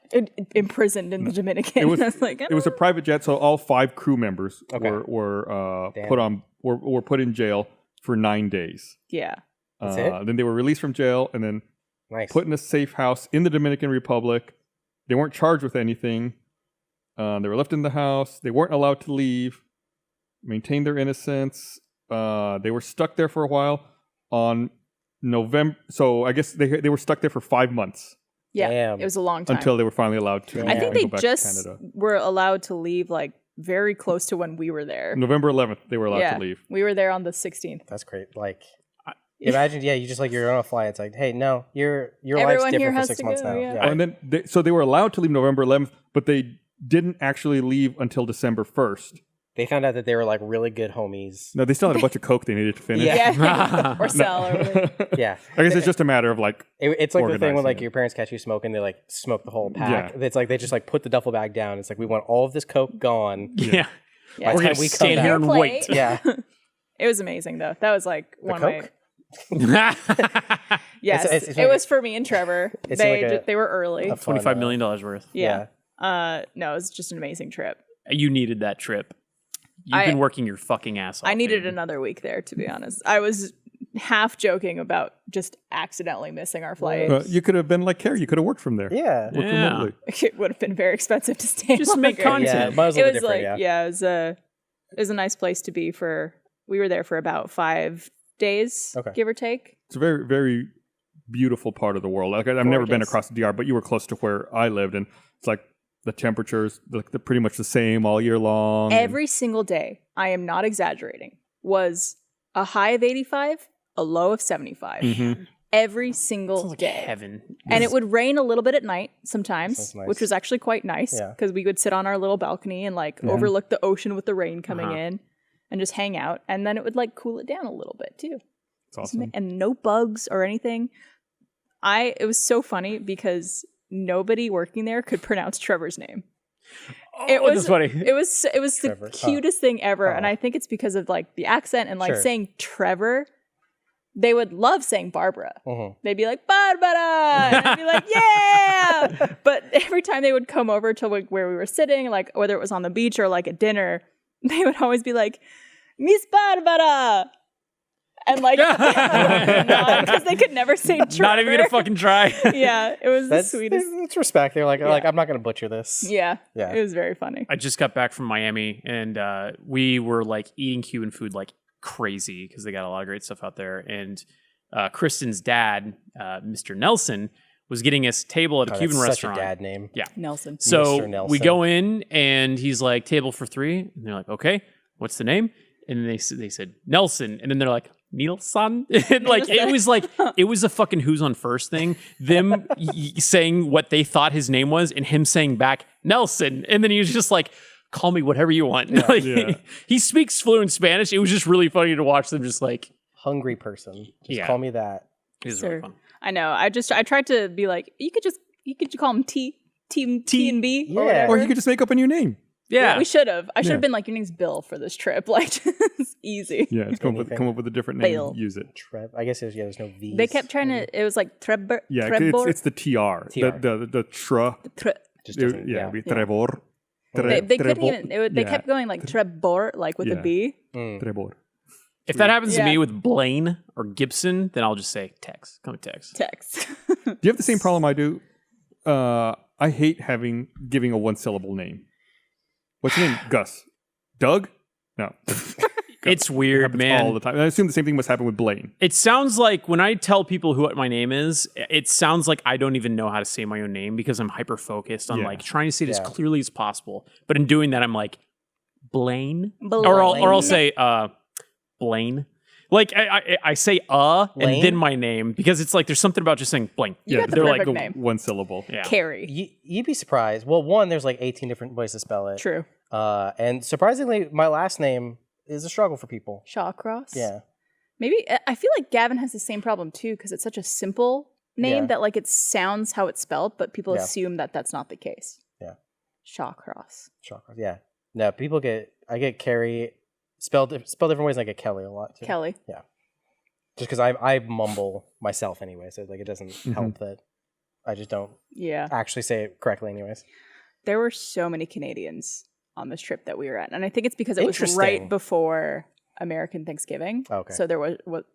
imprisoned in the Dominican. It was, it was a private jet, so all 5 crew members were put in jail for 9 days. Yeah. That's it? Then they were released from jail and then put in a safe house in the Dominican Republic. They weren't charged with anything. They were left in the house. They weren't allowed to leave. Maintained their innocence. They were stuck there for a while. On November, so I guess they were stuck there for 5 months. Yeah, Damn. it was a long time. Until they were finally allowed to. I think go they back just to Canada. were allowed to leave like very close to when we were there. November 11th, they were allowed to leave. We were there on the 16th. That's great. Like, imagine, you just like you're on a flight. It's like, hey, no, your life's Everyone here different for has 6 to months go, now. yeah. And then they were allowed to leave November 11th, but they didn't actually leave until December 1st. They found out that they were like really good homies. No, they still had a bunch of coke they needed to finish. Yeah, or sell. Or Yeah, I guess it's just a matter of like. It's like the thing when like organizing your parents catch you smoking, they like smoke the whole pack. Yeah. It's like they just like put the duffel bag down. It's like we want all of this coke gone. Yeah. By the We're time going to we stand come here back- and wait. Yeah, It was amazing though. That was like one coke? of my. Yes, It's it was for me and Trevor. It's like They were early. a fun, $25 million worth. Yeah. No, it was just an amazing trip. You needed that trip. You've been working your fucking ass off. I needed baby. another week there, to be honest. I was half joking about just accidentally missing our flight. You could have been like Kerry. You could have worked from there. Yeah, Worked Yeah. remotely. It would have been very expensive to stay. Just make longer. content. yeah. Mine was a It little was different. like it was a nice place to be for. We were there for about 5 days, give or take. It's a very, very beautiful part of the world. Like I've never been Gorgeous. across the DR, but you were close to where I lived, and it's like the temperatures they're pretty much the same all year long. Every single day, I am not exaggerating, was a high of 85, a low of 75. Mm-hmm. Every single Sounds like day. heaven. And it would rain a little bit at night sometimes, Sounds nice. which was actually quite nice Yeah. because we would sit on our little balcony and like overlook the ocean with the rain coming in and just hang out. And then it would like cool it down a little bit too. It's awesome. And no bugs or anything. It was so funny because nobody working there could pronounce Trevor's name. It was that's funny. It was Trevor. the cutest thing ever, and I think it's because of like the accent and like Sure. saying Trevor. They would love saying Barbara. Mhm. They'd be like Barbara, and I'd be like, yeah. But every time they would come over to like where we were sitting, like whether it was on the beach or like at dinner, they would always be like, Miss Barbara. And like, because they could never say Trevor. Not even gonna fucking try. Yeah, it was That's the sweetest. It's respect. They're like I'm not gonna butcher this. Yeah, Yeah. it was very funny. I just got back from Miami, and we were like eating Cuban food like crazy because they got a lot of great stuff out there. And Kristen's dad, Mr. Nelson, was getting us table at a Cuban that's restaurant. Such a dad name. Yeah. Nelson. So Mr. Nelson. we go in and he's like, table for 3. And they're like, okay, what's the name? And they said Nelson. And then they're like, Nielsen? And like, it was a fucking who's on first thing. Them saying what they thought his name was and him saying back, Nelson. And then he was just like, call me whatever you want. Yeah. Like, he speaks fluent Spanish. It was just really funny to watch them just like. Hungry person. Just call me that. It was really fun. I know. I tried to be like, you could call him T and B. Yeah. Or you could just make up a new name. Yeah. We should have. I should have been like, your name's Bill for this trip. Like, it's easy. Yeah, just come up with a different name. Bill. Use it. I guess there's no V's. They kept trying to. It was like Trebor. Yeah, Trebor. it's the TR. The tra. Just doesn't, It'd be Trevor. They couldn't even. They kept going like Trebor, like with a B. Trevor. If that happens to me with Blaine or Gibson, then I'll just say Tex. Come Tex. Text. Do you have the same problem I do? I hate giving a 1-syllable name. What's your name? Gus. Doug? No. It's weird, man. All the time. I assume the same thing must happen with Blaine. It sounds like when I tell people what my name is, it sounds like I don't even know how to say my own name because I'm hyper focused on like trying to say it as clearly as possible. But in doing that, I'm like, Blaine? Or I'll say Blaine. Like I say and then my name because it's like there's something about just saying Blaine. got the they're like perfect name. 1 syllable. Yeah. Carrie. You'd be surprised. Well, one, there's like 18 different ways to spell it. True. And surprisingly, my last name is a struggle for people. Shawcross. Yeah. Maybe I feel like Gavin has the same problem too because it's such a simple name that like it sounds how it's spelled, but people assume that that's not the case. Yeah. Shawcross. Shawcross. Yeah. No, I get Kerry spelled different ways. And I get Kelly a lot too. Kelly. Yeah. Just because I mumble myself anyway, so like it doesn't help that I just don't actually say it correctly anyways. There were so many Canadians on this trip that we were at, and I think it's because it was right before American Thanksgiving. Okay. So there was what?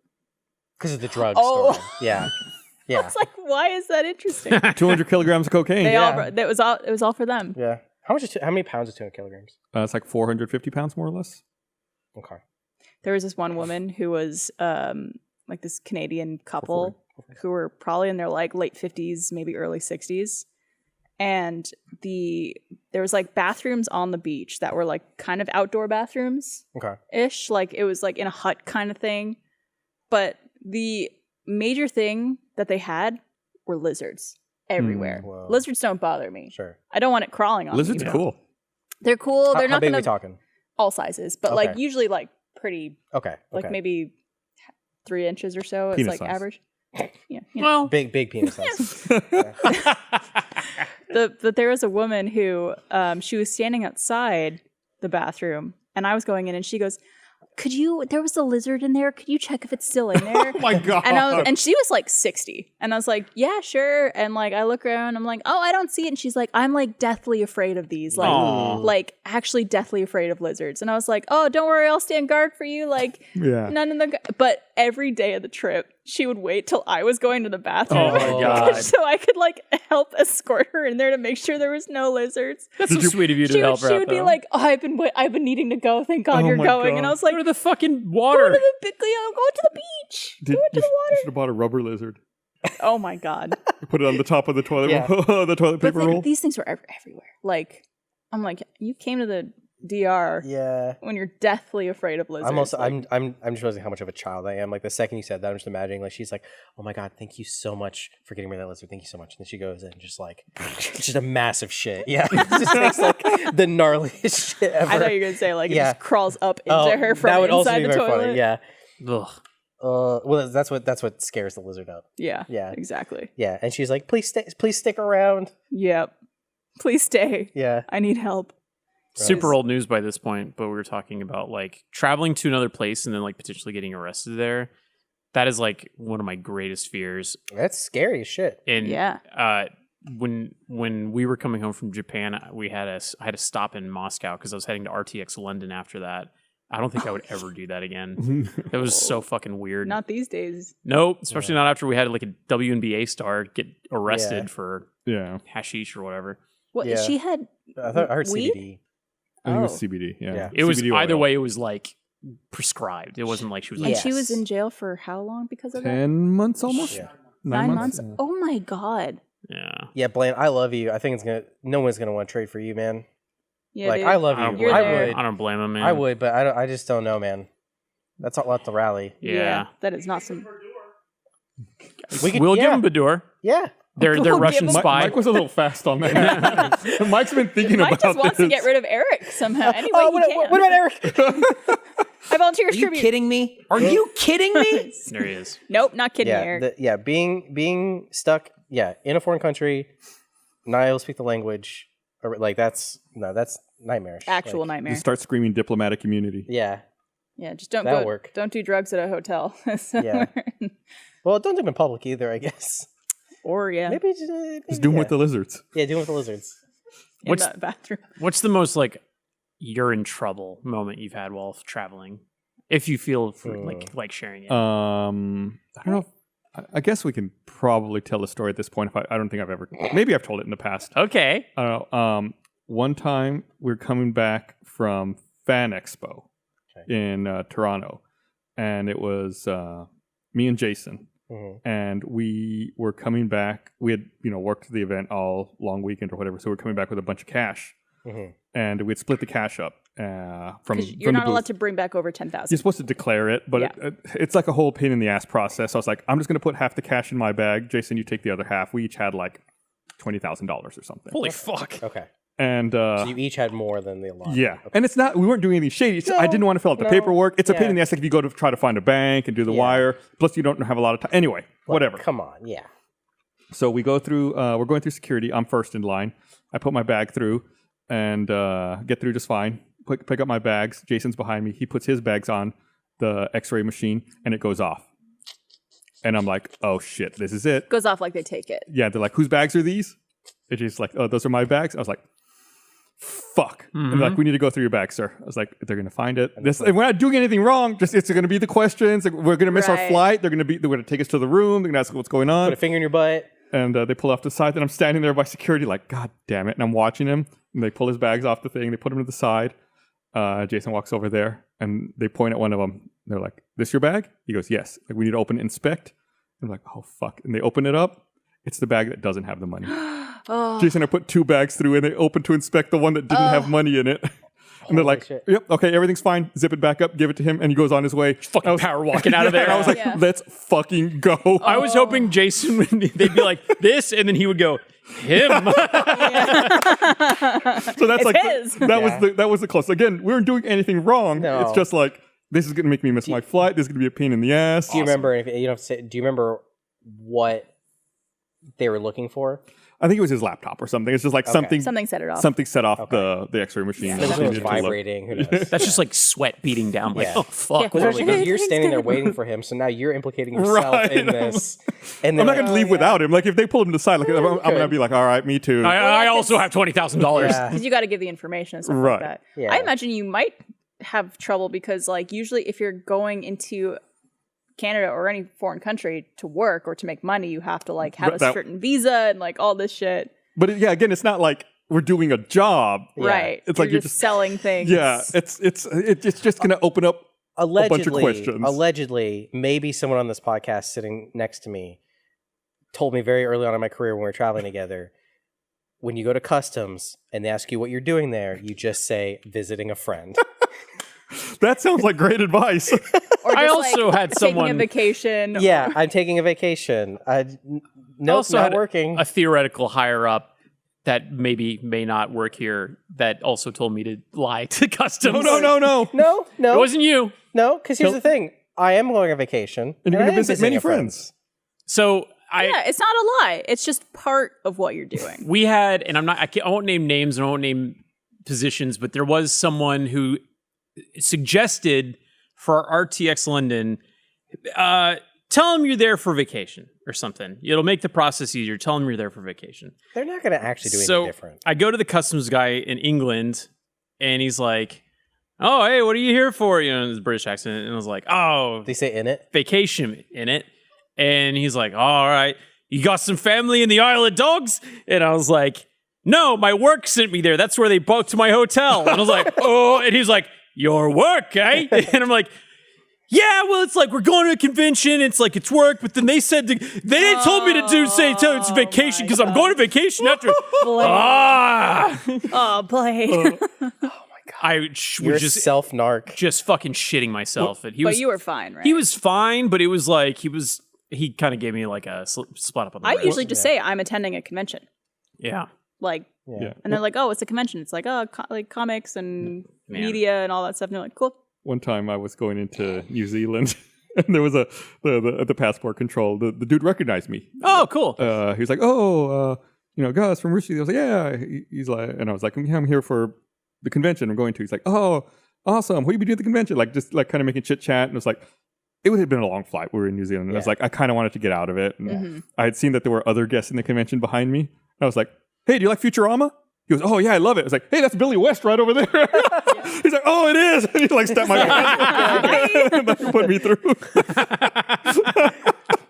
Because of the drug Oh. story. Yeah. Yeah. It's like, why is that interesting? 200 kilograms of cocaine. It was all for them. Yeah. How many pounds is 200 kilograms? It's like 450 pounds, more or less. Okay. There was this one woman who was like this Canadian couple who were probably in their like late 50s, maybe early 60s. And there was like bathrooms on the beach that were like kind of outdoor bathrooms ish. Like it was like in a hut kind of thing. But the major thing that they had were lizards everywhere. Lizards don't bother me. Sure. I don't want it crawling on Lizards me. are cool. They're cool. They're How not big gonna are we talking? all sizes, but like usually like pretty like maybe 3 inches or so is Penis like size. average. Yeah. Well, Big penis size. But there was a woman who she was standing outside the bathroom and I was going in and she goes, there was a lizard in there. Could you check if it's still in there? Oh my God. And she was like 60. And I was like, yeah, sure. And like, I look around, I'm like, oh, I don't see it. And she's like, I'm like deathly afraid of these. Like actually deathly afraid of lizards. And I was like, oh, don't worry. I'll stand guard for you. Like none of the, but every day of the trip, she would wait till I was going to the bathroom. Oh my God. So I could like help escort her in there to make sure there was no lizards. That's so sweet of you to help her out. She would be like, oh, I've been needing to go. Thank God you're going. God. And I was like, go to the fucking water. Go to the beach. Go to the You water. should have bought a rubber lizard. Oh my God. Put it on the top of the toilet the toilet But paper like, roll. these things were everywhere. Like, I'm like, you came to the DR when you're deathly afraid of lizards. I'm also like, I'm just realizing how much of a child I am. Like the second you said that, I'm just imagining like she's like, oh my God, thank you so much for getting rid of that lizard. Thank you so much. And then she goes in just like just a massive shit. Yeah. It just makes like the gnarliest shit ever. I thought you were gonna say like it just crawls up into her from that would also inside be the very toilet. funny. Yeah. Ugh. Well, that's what scares the lizard up. Yeah. Yeah. Exactly. Yeah, and she's like, please stick around. Yep. Please stay. Yeah. I need help. Super old news by this point, but we were talking about like traveling to another place and then like potentially getting arrested there. That is like one of my greatest fears. That's scary as shit. And when we were coming home from Japan, I had to stop in Moscow because I was heading to RTX London after that. I don't think I would ever do that again. It was so fucking weird. Not these days. Nope, especially not after we had like a WNBA star get arrested for hashish or whatever. What Yeah. she had? I heard weed? CBD. I think it was CBD. Yeah. It was CBD either oil. way. It was like prescribed. It wasn't like she was. And Like, she was in jail for how long because of that? 10 months almost. Yeah. 9 months. Oh my God. Yeah, Blaine, I love you. I think no one's gonna want to trade for you, man. Yeah, like dude. I love you. I don't blame him, man. I would, but I just don't know, man. That's a lot to rally. Yeah. That is not some. We'll give him Bador. Yeah. They're Russian spy. Mike was a little fast on that. Mike's been thinking Mike about just wants this. to get rid of Eric somehow. Anyway, what about Eric? I volunteer Are you tribute. kidding me? Are you kidding me? There he is. Nope, not kidding, Eric. Being stuck, in a foreign country, not able to speak the language, or like that's nightmarish. Actual Like, nightmare. You start screaming diplomatic immunity. Yeah, Yeah, just don't That'll go. work. Don't do drugs at a hotel. Yeah. Well, don't do them in public either, I guess. Or Maybe Just do them with the lizards. Yeah, do them with the lizards. in What's- the bathroom. What's the most like you're in trouble moment you've had while traveling? If you feel like sharing it. I don't know. I guess we can probably tell the story at this point. I don't think I've ever. Maybe I've told it in the past. Okay. I don't know. One time we were coming back from Fan Expo in Toronto, and it was me and Jason, and we were coming back. We had worked the event all long weekend or whatever, so we were coming back with a bunch of cash, and we'd split the cash up from. You're not allowed to bring back over 10,000. You're supposed to declare it, but it's like a whole pain in the ass process. So I was like, I'm just going to put half the cash in my bag. Jason, you take the other half. We each had like $20,000 or something. Holy fuck. Okay. And so you each had more than the allotment. yeah, and it's not. We weren't doing anything shady. I didn't want to fill out the paperwork. It's a pain in the ass. Like if you go to try to find a bank and do the wire. Plus, you don't have a lot of time. Anyway, whatever. Come on, yeah. So we go through. We're going through security. I'm first in line. I put my bag through and get through just fine. Pick up my bags. Jason's behind me. He puts his bags on the X-ray machine, and it goes off. And I'm like, oh shit, this is it. Goes off like they take it. Yeah, they're like, whose bags are these? And she's like, oh, those are my bags. I was like, fuck. And they're like, we need to go through your bag, sir. I was like, they're going to find it. And we're not doing anything wrong. Just it's going to be the questions. Like, we're going to miss our flight. They're going to take us to the room. They're going to ask what's going on. Put a finger in your butt. And they pull off the side. And I'm standing there by security like, God damn it. And I'm watching him. And they pull his bags off the thing. They put him to the side. Jason walks over there. And they point at one of them. They're like, this your bag? He goes, yes. Like, we need to open and inspect. I'm like, oh, fuck. And they open it up. It's the bag that doesn't have the money. Jason, I put 2 bags through, and they opened to inspect the one that didn't have money in it. And they're like, yep, okay, everything's fine. Zip it back up, give it to him, and he goes on his way. Fucking power walking out of there. I was like, let's fucking go. I was hoping Jason would, they'd be like, this, and then he would go, him. So that's his. That was the close. Again, we weren't doing anything wrong. No. It's just like, this is going to make me miss my flight. This is going to be a pain in the ass. Do you remember? If you don't have to say, do you remember what they were looking for? I think it was his laptop or something. It's just like something set it off. Something set off the X-ray machine. It was vibrating. Who knows? That's just like sweat beating down. Like, oh, fuck. Well, Really good. you're standing there waiting for him, so now you're implicating yourself in this. And I'm not going to leave without him. Like if they pull him to the side, like I'm going to be like, all right, me too. I also have $20,000. Because you got to give the information and stuff like that. Yeah. I imagine you might have trouble because, like, usually if you're going into Canada or any foreign country to work or to make money, you have to like have a certain visa and like all this shit. But again, it's not like we're doing a job, right? It's like you're just selling things. Yeah, it's just going to open up a bunch of questions. Allegedly, maybe someone on this podcast sitting next to me told me very early on in my career when we were traveling together, when you go to customs and they ask you what you're doing there, you just say visiting a friend. That sounds like great advice. Or just, I also had taking someone a vacation. Yeah, I'm taking a vacation. Nope, not working. A theoretical higher up that may not work here that also told me to lie to customs. No. It wasn't you. No, because here's the thing. I am going on vacation. And you're going I to am visit visiting many a friend. So friends. It's not a lie. It's just part of what you're doing. We had, and I won't name names and I won't name positions, but there was someone who suggested for our RTX London, tell them you're there for vacation or something. It'll make the process easier. Tell them you're there for vacation. They're not going to actually do anything different. I go to the customs guy in England, and he's like, "Oh, hey, what are you here for?" You know, in his British accent, and I was like, "Oh, they say in it, vacation in it." And he's like, "All right, you got some family in the Isle of Dogs?" And I was like, "No, my work sent me there. That's where they booked my hotel." And I was like, "Oh," and he's like, "Your work, eh?" And I'm like, yeah, well, it's like we're going to a convention. It's like it's work, but then they said they told me to tell it's vacation because I'm going to vacation after. Oh, Blaine. I You're was just self-narc. just fucking shitting myself. And But you were fine, right? he was fine, but it was like he kind of gave me like a spot up on the I wrist. usually just say I'm attending a convention. Yeah. Like, Yeah. and they're like, oh, it's a convention. It's like, like comics and Man. media and all that stuff. And they're like, cool. One time I was going into New Zealand, and there was the passport control. The dude recognized me. Oh, cool. He was like, Gus from Rooster Teeth. I was like, yeah. He's like, and I was like, I'm here for the convention I'm going to. He's like, oh, awesome. What do you be doing at the convention? Like, just like kind of making chit chat. And it was like, it would have been a long flight. We were in New Zealand. And I was like, I kind of wanted to get out of it. And I had seen that there were other guests in the convention behind me. I was like, hey, do you like Futurama? He goes, oh, yeah, I love it. I was like, hey, that's Billy West right over there. He's like, oh, it is. And he like stepped my hand and like, put me through.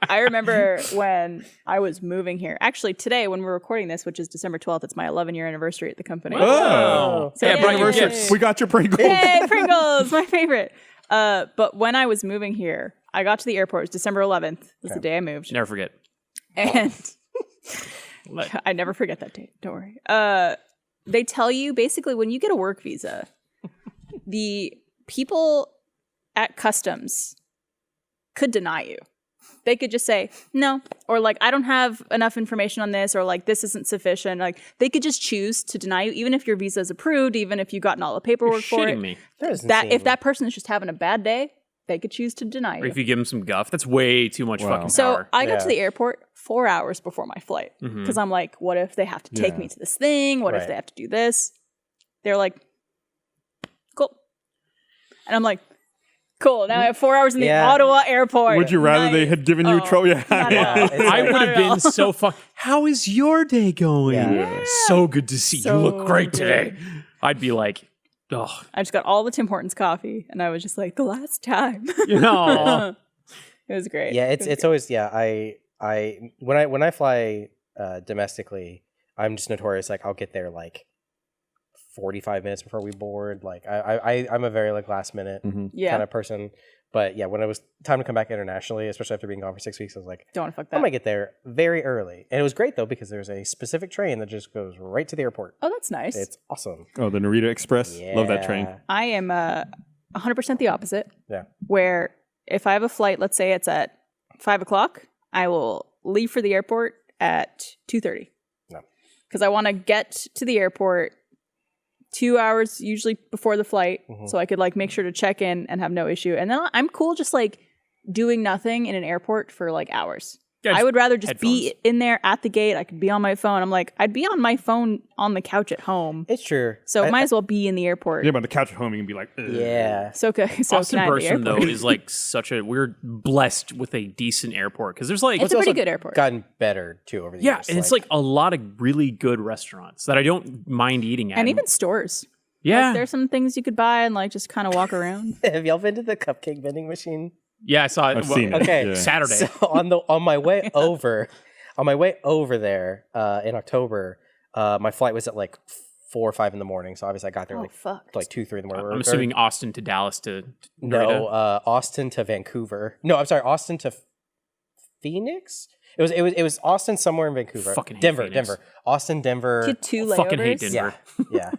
I remember when I was moving here. Actually, today, when we're recording this, which is December 12th, it's my 11-year anniversary at the company. Oh. So, I brought your gifts. We got your Pringles. Yay, Pringles, my favorite. But when I was moving here, I got to the airport. It was December 11th. Was the day I moved. Never forget. And I never forget that date. Don't worry. They tell you basically when you get a work visa, the people at customs could deny you. They could just say no, or like I don't have enough information on this, or like this isn't sufficient. Like they could just choose to deny you, even if your visa is approved, even if you've gotten all the paperwork for Shitting it. me. That if that person is just having a bad day, they could choose to deny Or you. if you give them some guff, that's way too much fucking So power. I got to the airport 4 hours before my flight because I'm like, what if they have to take me to this thing? What if they have to do this? They're like, cool. And I'm like, cool. Now I have 4 hours in the Ottawa airport. Would you rather they had given you trouble? Yeah. I would have been so fucked. How is your day going? Yeah. So good to see you. So Look great good. today. I'd be like, oh, I just got all the Tim Hortons coffee, and I was just like, the last time. you know. It was great. Yeah, It was it's great. always when I fly domestically, I'm just notorious. Like I'll get there like 45 minutes before we board. Like I'm a very like last minute Yeah. kind of person. But yeah, when it was time to come back internationally, especially after being gone for 6 weeks, I was like, Don't want to fuck I'm that. gonna get there very early. And it was great though because there's a specific train that just goes right to the airport. Oh, that's nice. It's awesome. Oh, the Narita Express. Love that train. Yeah. I am 100% the opposite. Yeah. Where if I have a flight, let's say it's at 5 o'clock, I will leave for the airport at 2:30. No. Because I want to get to the airport 2 hours usually before the flight, so I could like make sure to check in and have no issue. And then I'm cool just like doing nothing in an airport for like hours. Yeah, I would rather just be headphones. in there at the gate. I could be on my phone. I'm like, I'd be on my phone on the couch at home. It's true. So I might as well be in the airport. Yeah, but on the couch at home, you can be like, ugh. Yeah. So Austin can I at the Bergson, though, airport? is like such a, we're blessed with a decent airport because there's like, It's a pretty also good airport. Gotten better too over the yeah, years. and it's like a lot of really good restaurants that I don't mind eating at. And even stores. yeah. Like, there's some things you could buy and like just kind of walk around. Have y'all been to the cupcake vending machine? Yeah, I saw it. I've seen it. Okay. Yeah. Saturday. So on my way over, there in October, my flight was at like 4 or 5 in the morning. So obviously I got there Oh, like fuck. 2, 3 in the morning. I'm assuming Austin to Dallas to no, Narita. Austin to Vancouver. No, I'm sorry, Austin to Phoenix. It was Austin somewhere in Vancouver. Fucking hate Denver, Phoenix. Denver, Austin, Denver. Get 2 layovers. Fucking hate Denver. Yeah,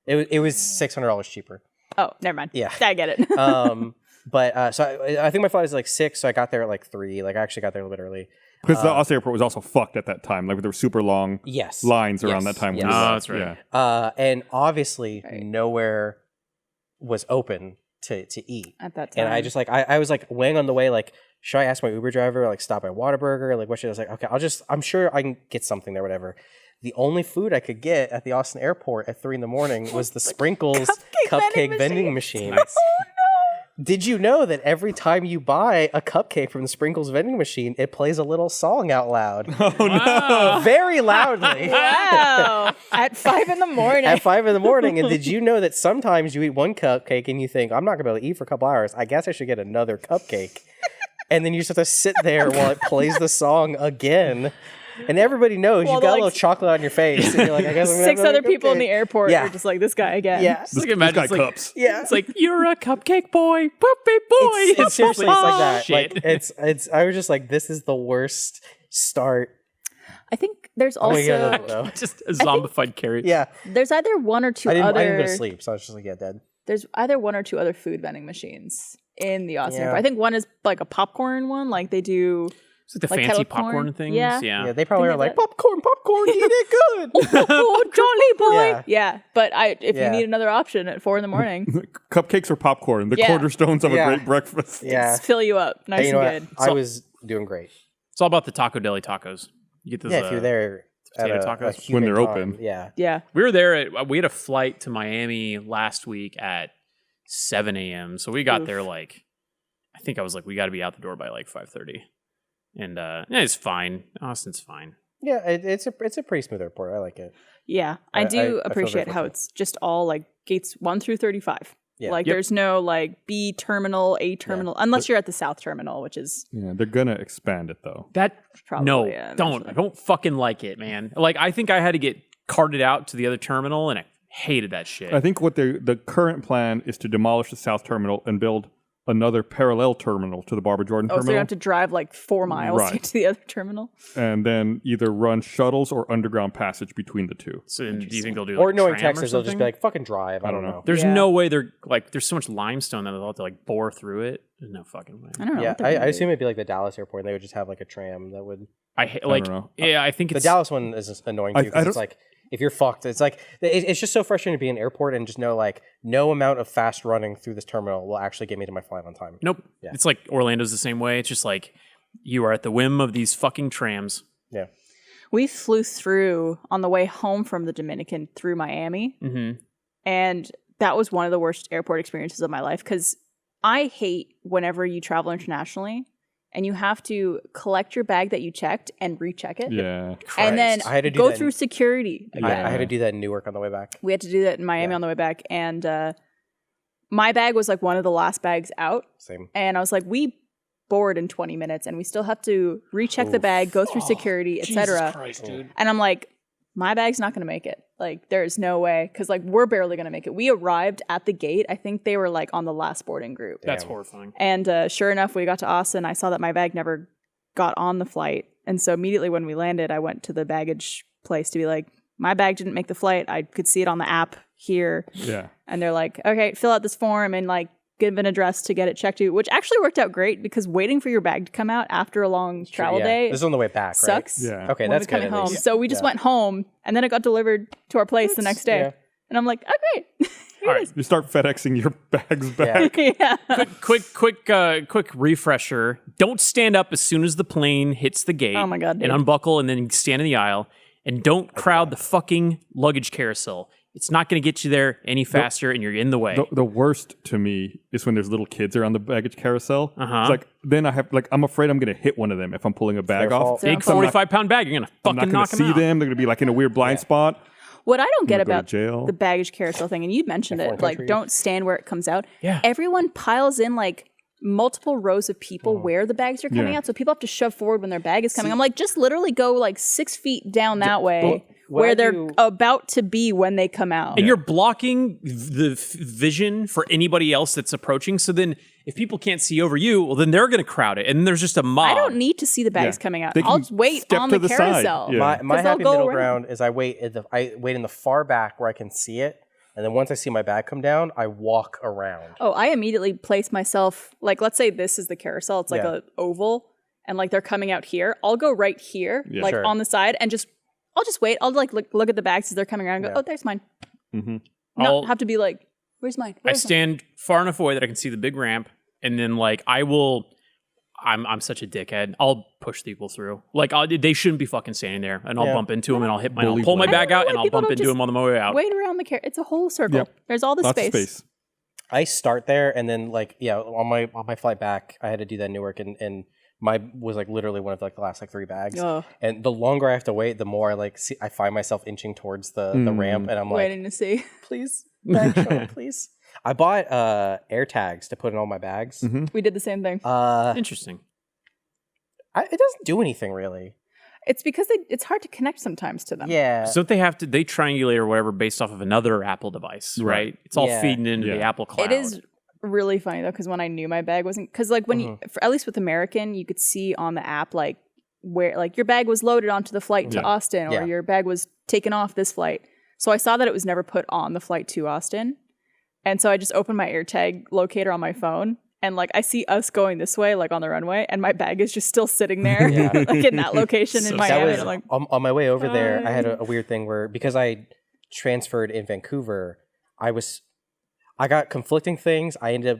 yeah. It was $600 cheaper. Oh, never mind. Yeah. I get it. But so I think my flight was like 6, so I got there at like 3. Like I actually got there a little bit early. Because the Austin airport was also fucked at that time. Like there were super long Yes. lines around Yes. that time. Yes. When we Oh, left. that's right. Yeah. And obviously Right. nowhere was open to eat. At that time. And I just like I was like weighing on the way like, should I ask my Uber driver like stop by Whataburger? Like what should I was like, okay, I'm sure I can get something there, whatever. The only food I could get at the Austin airport at 3 a.m. was the Sprinkles cupcake vending machine. Did you know that every time you buy a cupcake from the Sprinkles vending machine, it plays a little song out loud? Oh no! Very loudly. Wow. At 5 in the morning. At 5 a.m. And did you know that sometimes you eat one cupcake and you think, I'm not gonna be able to eat for a couple hours. I guess I should get another cupcake. And then you just have to sit there while it plays the song again. And everybody knows Well, you got a like, little chocolate on your face. And you're like, I guess I'm gonna 6 have a other people in the cupcake. airport Yeah. are just like, this guy again. Yeah. It's like This imagine guy it's like, cups. Yeah. it's like you're a cupcake boy, poopy boy. It's seriously, it's like that. Shit. Like it's. I was just like, this is the worst start. I think there's I'm gonna get also it though. Just a zombified carrot. Yeah, there's either one or two I didn't go other to sleep, so I was just like, yeah, dead. there's either one or two other food vending machines in the Austin Yeah. airport. I think one is like a popcorn one, like they do. It's like the Like fancy kettle corn? popcorn things. Yeah. Yeah, they probably Think are of like that. popcorn, eat it good. Oh, jolly boy! Yeah. Yeah, but if Yeah. you need another option at 4 a.m, Cupcakes or popcorn, the Yeah. cornerstones of Yeah. a great breakfast. Yeah, fill you up nice Hey, you know and what? good. I was doing great. It's all about the Taco Deli tacos. You get those. Yeah, if you're there at potato a tacos. humid When they're time, open. Yeah, Yeah, We were there. We had a flight to Miami last week at 7 a.m. So we got Oof. there like, I think I was like, we got to be out the door by like 5:30. And yeah, it's fine. Austin's fine. yeah. It's a pretty smooth airport. I like it. yeah. I I do feel very appreciate how fortunate. it's just all like gates 1 through 35. Yeah. Like Yep. there's no like B terminal, A terminal, unless you're at the South terminal, which is Yeah, they're gonna expand it though. That probably no, yeah, don't. I eventually. don't fucking like it, man. Like I think I had to get carted out to the other terminal, and I hated that shit. I think what the current plan is to demolish the south terminal and build another parallel terminal to the Barbara Jordan Oh, so you terminal, have to drive like 4 miles to Right. get to the other terminal. and then either run shuttles or underground passage between the two. So do you think they'll do Or like, knowing tram or Texas, they'll just be something? like, "Fucking drive." I don't know. There's Yeah. no way they're like. There's so much limestone that they'll have to like bore through it. There's no fucking way. I don't know. Yeah, what they're I gonna do. assume it'd be like the Dallas airport, and they would just have like a tram that would. I hate like. don't know. Yeah, I think The it's Dallas one is annoying I too because it's don't- like if you're fucked, it's like it's just so frustrating to be in an airport and just know like no amount of fast running through this terminal will actually get me to my flight on time. Nope. Yeah. It's like Orlando's the same way. It's just like you are at the whim of these fucking trams. Yeah, We flew through on the way home from the Dominican through Miami, Mm-hmm. and that was one of the worst airport experiences of my life because I hate whenever you travel internationally and you have to collect your bag that you checked and recheck it. Yeah, And then I had to do go that through security again. I had to do that in Newark on the way back. We had to do that in Miami Yeah. on the way back. And my bag was like one of the last bags out. Same. And I was like, we board in 20 minutes and we still have to recheck the bag, go through security, etc. And I'm like, my bag's not going to make it. Like, there's no way. Because, like, we're barely going to make it. We arrived at the gate. I think they were, like, on the last boarding group. That's Damn. horrifying. And sure enough, we got to Austin. I saw that my bag never got on the flight. And so immediately when we landed, I went to the baggage place to be like, my bag didn't make the flight. I could see it on the app here. yeah. And they're like, okay, fill out this form and, like, give an address to get it checked to, which actually worked out great because waiting for your bag to come out after a long travel Yeah. day This is on the way back, right? sucks. Yeah. Okay, when that's we're coming good. At home. least. So we just Yeah. went home, and then it got delivered to our place the next day. yeah. And I'm like, oh great, All right. You start FedExing your bags back. yeah. Quick refresher. Don't stand up as soon as the plane hits the gate. Oh my God, And dude. unbuckle and then stand in the aisle. And don't crowd the fucking luggage carousel. It's not going to get you there any faster, and you're in the way. The worst to me is when there's little kids around the baggage carousel. Uh-huh. It's like then I have like I'm afraid I'm gonna hit one of them if I'm pulling a bag their off. fault. Their Big fault. 45-pound bag. You're going to I'm not fucking gonna knock them see out. them. They're gonna be like in a weird blind spot. What I don't get Go to about jail. the baggage carousel thing, and you mentioned foreign it, like countries. don't stand where it comes out. Yeah. Everyone piles in like multiple rows of people where the bags are coming Yeah. out, so people have to shove forward when their bag is coming. I'm like, just literally go like 6 feet down that way, what where I they're do- about to be when they come out. And you're blocking the vision for anybody else that's approaching. So then if people can't see over you, well, then they're going to crowd it. And there's just a mob. I don't need to see the bags Yeah. coming out. They I'll can just wait step on to the the side. carousel. Yeah. My 'Cause they'll happy go middle around. ground is I wait in the far back where I can see it, and then once I see my bag come down, I walk around. Oh, I immediately place myself, like, let's say this is the carousel. It's like Yeah. a oval, and like they're coming out here. I'll go right here, Yeah. like Sure. on the side, and I'll just wait. I'll like look at the bags as they're coming around and go, Yeah. oh, there's mine. Mm-hmm. I'll- Not have to be like, where's mine? I Where's mine? stand far enough away that I can see the big ramp. And then like I'm such a dickhead. I'll push people through. Like they shouldn't be fucking standing there, and I'll Yeah. bump into them, and I'll hit my, Bully I'll pull my boy. bag I out, don't and know why I'll people bump don't into just them on the way out. Wait around the It's a whole circle. Yep. There's all the Lots space. of space. I start there, and then like on my flight back, I had to do that in Newark, and my was like literally one of like the last like 3 bags. Oh. And the longer I have to wait, the more I find myself inching towards the ramp, and I'm like, Waiting to see. please, bag show up, please. I bought air tags to put in all my bags. Mm-hmm. We did the same thing. Interesting. It doesn't do anything really. It's because it's hard to connect sometimes to them. Yeah. So they triangulate or whatever based off of another Apple device, right? It's all feeding into the Apple cloud. It is really funny though, because when I knew my bag wasn't, because like when you, at least with American, you could see on the app like where like your bag was loaded onto the flight to Austin, or your bag was taken off this flight. So I saw that it was never put on the flight to Austin, and so I just opened my AirTag locator on my phone. And like I see us going this way, like on the runway, and my bag is just still sitting there, like in that location in Miami. That was, on my way over there, I had a weird thing where because I transferred in Vancouver, I got conflicting things. I ended up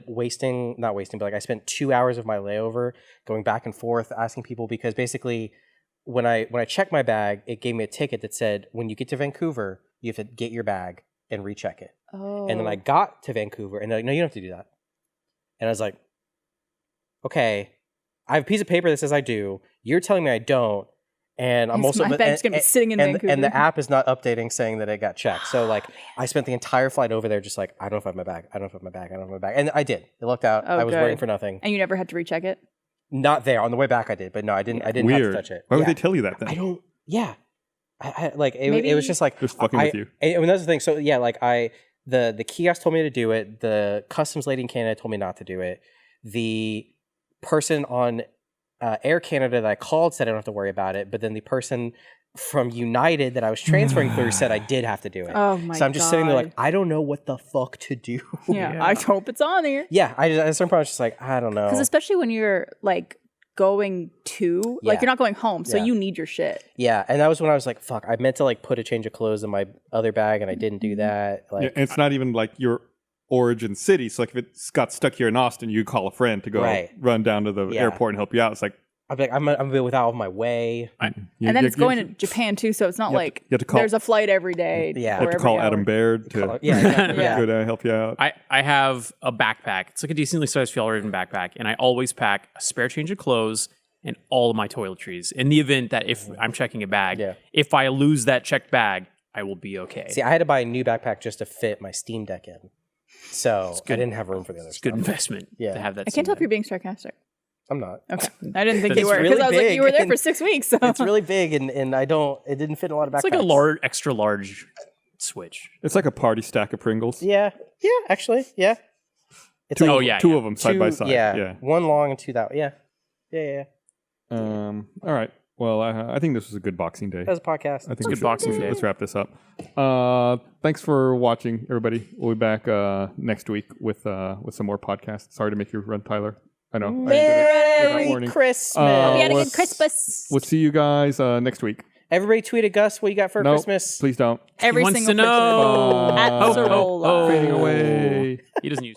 not wasting, but like I spent 2 hours of my layover going back and forth asking people, because basically when I checked my bag, it gave me a ticket that said when you get to Vancouver, you have to get your bag and recheck it. Oh. And then I got to Vancouver, and they're like, no, you don't have to do that. And I was like, okay, I have a piece of paper that says I do. You're telling me I don't. And I'm also my bag's gonna be sitting in Vancouver. And the app is not updating saying that it got checked. So like I spent the entire flight over there just like, I don't know if I have my bag. I don't know if I have my bag. I don't have my bag. And I did. It looked out. I was waiting for nothing. And you never had to recheck it? Not there. On the way back I did, but no, I didn't have to touch it. Why would they tell you that then? I don't I like it was just like just fucking with you. And that's the thing. So yeah, like the kiosk told me to do it. The customs lady in Canada told me not to do it. The person on Air Canada that I called said I don't have to worry about it, but then the person from United that I was transferring through said I did have to do it. Oh my god! So I'm just sitting there like, I don't know what the fuck to do. Yeah. I hope it's on there. Yeah, at some point I was just like, I don't know. Because especially when you're like going to, like you're not going home, so you need your shit. Yeah, and that was when I was like, fuck, I meant to like put a change of clothes in my other bag and I didn't do that. Like, it's not even like your origin city. So like if it's got stuck here in Austin, you call a friend to go run down to the airport and help you out. It's like, I'm like, I'm a bit without my way. And then it's going to Japan too, so it's not like there's a flight every day. Yeah. You have to call Adam Baird to go down help you out. I have a backpack. It's like a decently sized fjallraven backpack, and I always pack a spare change of clothes and all of my toiletries in the event that if I'm checking a bag, if I lose that checked bag, I will be okay. See, I had to buy a new backpack just to fit my Steam Deck in. So I didn't have room for the other stuff. It's a good investment to have that. I can't tell if you're being sarcastic. I'm not. Okay. I didn't think you were, because I was like, you were there for 6 weeks. So. It's really big, and it didn't fit in a lot of backpacks. It's like a extra large Switch. It's like a party stack of Pringles. Yeah, actually, yeah. It's two of them side by side. Yeah, one long and two that. Yeah. All right. Well, I think this was a good Boxing Day. That was a podcast. I think it's a good Boxing Day. Let's wrap this up. Thanks for watching, everybody. We'll be back next week with some more podcasts. Sorry to make you run, Tyler. I know. Merry Christmas. Hope you had a good Christmas. We'll see you guys next week. Everybody tweeted Gus what you got for Christmas. Please don't. Every he wants single to know. At Sorola. Fading away. He doesn't use